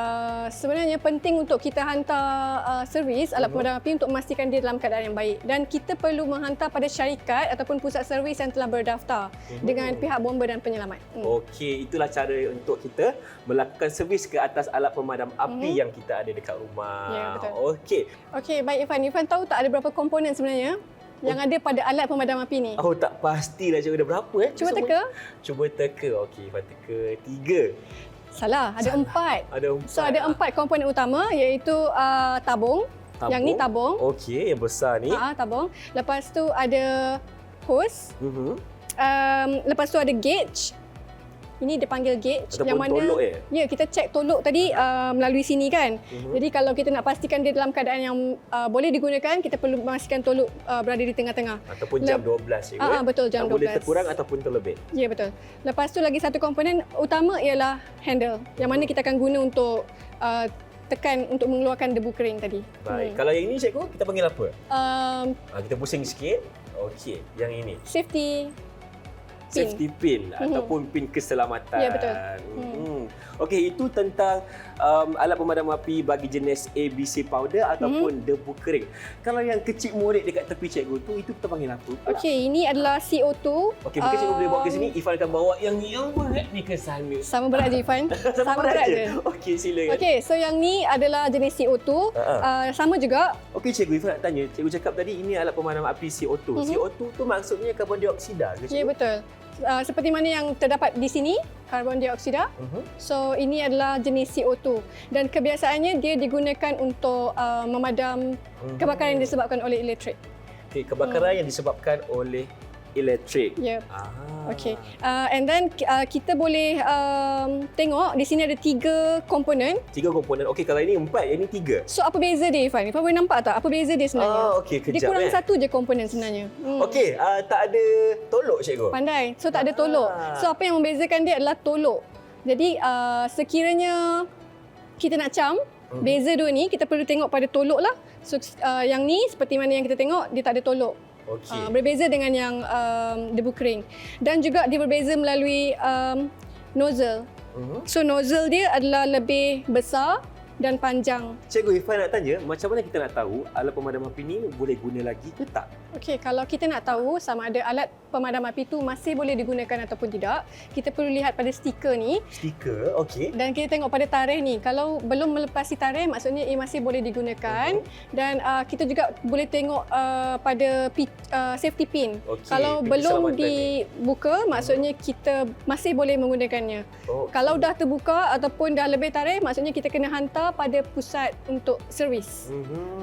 Speaker 3: sebenarnya penting untuk kita hantar servis alat pemadam api untuk memastikan dia dalam keadaan yang baik. Dan kita perlu menghantar pada syarikat ataupun pusat servis yang telah berdaftar dengan pihak bomba dan penyelamat.
Speaker 2: Okey, itulah cara untuk kita melakukan servis ke atas alat pemadam api yang kita ada dekat rumah.
Speaker 3: Ya, betul. Okey, baik Ifan. Ifan tahu tak ada berapa komponen sebenarnya yang ada pada alat pemadam api ni?
Speaker 2: Tak pastilah cikgu, ada berapa
Speaker 3: Cuba teka.
Speaker 2: Cuba teka. Okey, Ifan teka 3.
Speaker 3: Salah, ada 4.
Speaker 2: Ada 4.
Speaker 3: So ada 4 komponen utama, iaitu tabung. Yang ni tabung.
Speaker 2: Okey, yang besar ni.
Speaker 3: Tabung. Lepas tu ada hose. Lepas tu ada gauge. Ini dia panggil gauge.
Speaker 2: Ataupun
Speaker 3: yang mana
Speaker 2: tolok
Speaker 3: ya, kita cek tolok tadi melalui sini kan. Jadi kalau kita nak pastikan dia dalam keadaan yang boleh digunakan, kita perlu memastikan tolok berada di tengah-tengah.
Speaker 2: Ataupun jam 12 cikgu.
Speaker 3: Betul, jam 12.
Speaker 2: Boleh terkurang ataupun terlebih.
Speaker 3: Ya, betul. Lepas tu lagi satu komponen utama ialah handle, yang mana kita akan guna untuk tekan untuk mengeluarkan debu kering tadi.
Speaker 2: Baik. Kalau yang ini cikgu, kita panggil apa? Kita pusing sikit. Okey, yang ini. Safety pin ataupun pin keselamatan.
Speaker 3: Ya, betul.
Speaker 2: Okey, itu tentang alat pemadam api bagi jenis ABC powder ataupun debu kering. Kalau yang kecil murid dekat tepi cikgu tu, itu kita panggil apa?
Speaker 3: Okey, ini adalah CO2.
Speaker 2: Okey, mungkin cikgu boleh bawa ke sini. Ifan akan bawa yang berat ni ke sana.
Speaker 3: Sama berat je, Ifan. Sama berat je.
Speaker 2: Okey, silakan.
Speaker 3: Okey, so yang ni adalah jenis CO2. Sama juga.
Speaker 2: Okey, cikgu, Ifan nak tanya. Cikgu cakap tadi ini alat pemadam api CO2. CO2 tu maksudnya karbon dioksida ke cikgu?
Speaker 3: Ya, betul. Seperti mana yang terdapat di sini, karbon dioksida. So ini adalah jenis CO2 dan kebiasaannya dia digunakan untuk memadam kebakaran yang disebabkan oleh elektrik.
Speaker 2: Okey, kebakaran yang disebabkan oleh elektrik.
Speaker 3: Ya. Okey. And then kita boleh tengok di sini ada 3 komponen.
Speaker 2: 3 komponen. Okey, kalau ini 4, yang ini 3.
Speaker 3: So apa beza dia, Ifan? Ifan boleh nampak tak apa beza dia sebenarnya?
Speaker 2: Okey, kejap.
Speaker 3: Dia kurang satu je komponen sebenarnya.
Speaker 2: Okey, tak ada tolok cikgu.
Speaker 3: Pandai. So tak ada tolok. So apa yang membezakan dia adalah tolok. Jadi sekiranya kita nak cam, beza dua ni kita perlu tengok pada tolok lah. So yang ni seperti mana yang kita tengok, dia tak ada tolok.
Speaker 2: Okey.
Speaker 3: Berbeza dengan yang debu kering. Dan juga dia berbeza melalui nozzle. So nozzle dia adalah lebih besar dan panjang.
Speaker 2: Cikgu Ifan nak tanya, macam mana kita nak tahu alat pemadam api ni boleh guna lagi ke tak?
Speaker 3: Okey, kalau kita nak tahu sama ada alat pemadam api itu masih boleh digunakan ataupun tidak, kita perlu lihat pada stiker ni.
Speaker 2: Stiker, okey.
Speaker 3: Dan kita tengok pada tarikh ni. Kalau belum melepasi tarikh, maksudnya ia masih boleh digunakan. Dan kita juga boleh tengok pada safety pin.
Speaker 2: Okey,
Speaker 3: Kalau
Speaker 2: pin
Speaker 3: belum
Speaker 2: keselamatan ni.
Speaker 3: dibuka, maksudnya kita masih boleh menggunakannya.
Speaker 2: Okey.
Speaker 3: Kalau dah terbuka ataupun dah lebih tarikh, maksudnya kita kena hantar pada pusat untuk servis.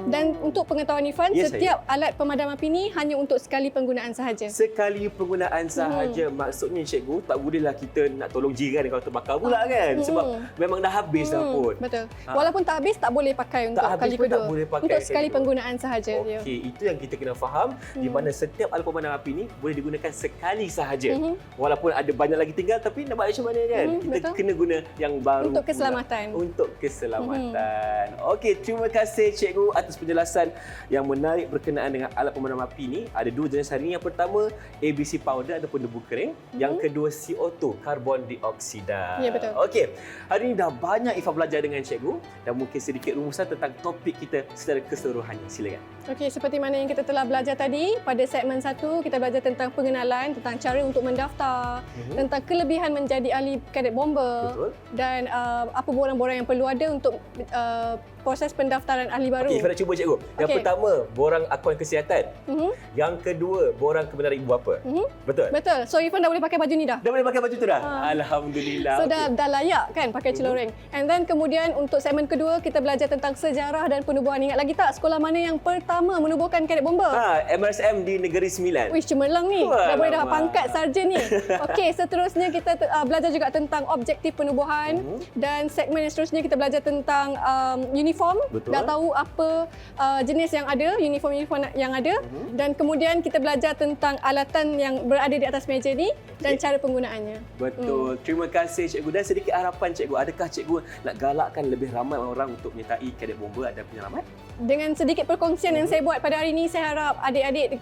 Speaker 3: Dan untuk pengetahuan Ifan,
Speaker 2: Ya,
Speaker 3: setiap alat pemadam api ni hanya untuk sekali penggunaan sahaja.
Speaker 2: Sekali penggunaan sahaja. Maksudnya cikgu, tak bolehlah kita nak tolong jiran kalau terbakar pula kan? Sebab memang dah habis dah pun.
Speaker 3: Betul. Walaupun tak habis, tak boleh pakai untuk
Speaker 2: Tak habis
Speaker 3: kali
Speaker 2: pun
Speaker 3: kedua.
Speaker 2: tak boleh pakai
Speaker 3: Untuk
Speaker 2: kali
Speaker 3: sekali
Speaker 2: kedua.
Speaker 3: penggunaan sahaja dia.
Speaker 2: Okey, itu yang kita kena faham, di mana setiap alat pemadam api ni boleh digunakan sekali sahaja. Walaupun ada banyak lagi tinggal, tapi nak buat macam mana kan? Kita
Speaker 3: betul.
Speaker 2: kena guna yang baru
Speaker 3: Untuk
Speaker 2: pula.
Speaker 3: keselamatan.
Speaker 2: Untuk keselamatan. Okey, terima kasih cikgu atas penjelasan yang menarik berkenaan dengan alat pemadam api ni. Ada dua jenis hari ni. Yang pertama, ABC powder ataupun debu kering. Yang kedua, CO2, karbon dioksida.
Speaker 3: Ya, betul.
Speaker 2: Okey, hari ini dah banyak Ifah belajar dengan cikgu dan mungkin sedikit rumusan tentang topik kita secara keseluruhannya. Silakan.
Speaker 3: Okey, seperti mana yang kita telah belajar tadi, pada segmen 1 kita belajar tentang pengenalan, tentang cara untuk mendaftar, tentang kelebihan menjadi ahli kadet bomber.
Speaker 2: Betul.
Speaker 3: Dan apa borang-borang yang perlu ada untuk proses pendaftaran ahli baru.
Speaker 2: Okey, Ifah nak cuba cikgu. Yang
Speaker 3: Okey.
Speaker 2: pertama, borang akuan kesihatan. Yang kedua, borang kebenaran ibu bapa. Betul?
Speaker 3: Betul. So Ifan dah boleh pakai baju ni dah.
Speaker 2: Dah boleh pakai baju tu dah? Alhamdulillah.
Speaker 3: So
Speaker 2: Okey.
Speaker 3: dah layak kan pakai celoreng. And then kemudian untuk segmen kedua kita belajar tentang sejarah dan penubuhan. Ingat lagi tak sekolah mana yang pertama menubuhkan kadet bomber?
Speaker 2: MRSM di Negeri Sembilan.
Speaker 3: Wish cemerlang ni. Dah boleh dah
Speaker 2: Alamak.
Speaker 3: pangkat sarjan ni. Okey, seterusnya kita belajar juga tentang objektif penubuhan dan segmen yang seterusnya kita belajar tentang uniform.
Speaker 2: Betul.
Speaker 3: Dah tahu apa jenis yang ada, uniform-uniform yang ada dan kemudian kita belajar tentang alatan yang berada di atas meja ni dan cara penggunaannya.
Speaker 2: Betul. Terima kasih cikgu. Dan sedikit harapan cikgu. Adakah cikgu nak galakkan lebih ramai orang untuk menyertai kadet bomber dan penyelamat?
Speaker 3: Dengan sedikit perkongsian yang saya buat pada hari ini, saya harap adik-adik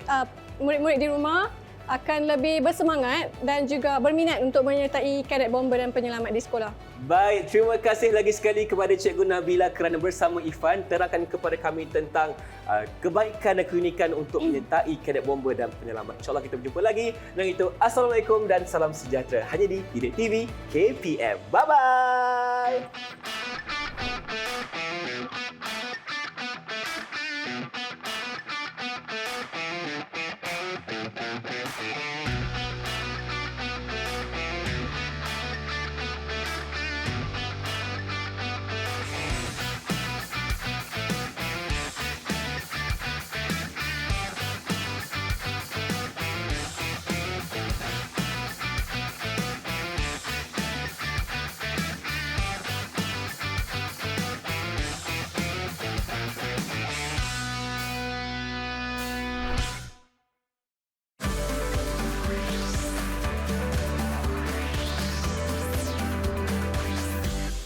Speaker 3: murid-murid di rumah akan lebih bersemangat dan juga berminat untuk menyertai kadet bomber dan penyelamat di sekolah.
Speaker 2: Baik, terima kasih lagi sekali kepada Cikgu Nabila kerana bersama Ifan terangkan kepada kami tentang kebaikan dan keunikan untuk menyertai kadet bomber dan penyelamat. InsyaAllah kita berjumpa lagi. Dan itu, Assalamualaikum dan salam sejahtera hanya di Didik TV KPM. Bye-bye!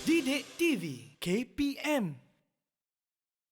Speaker 1: Didik TV KPM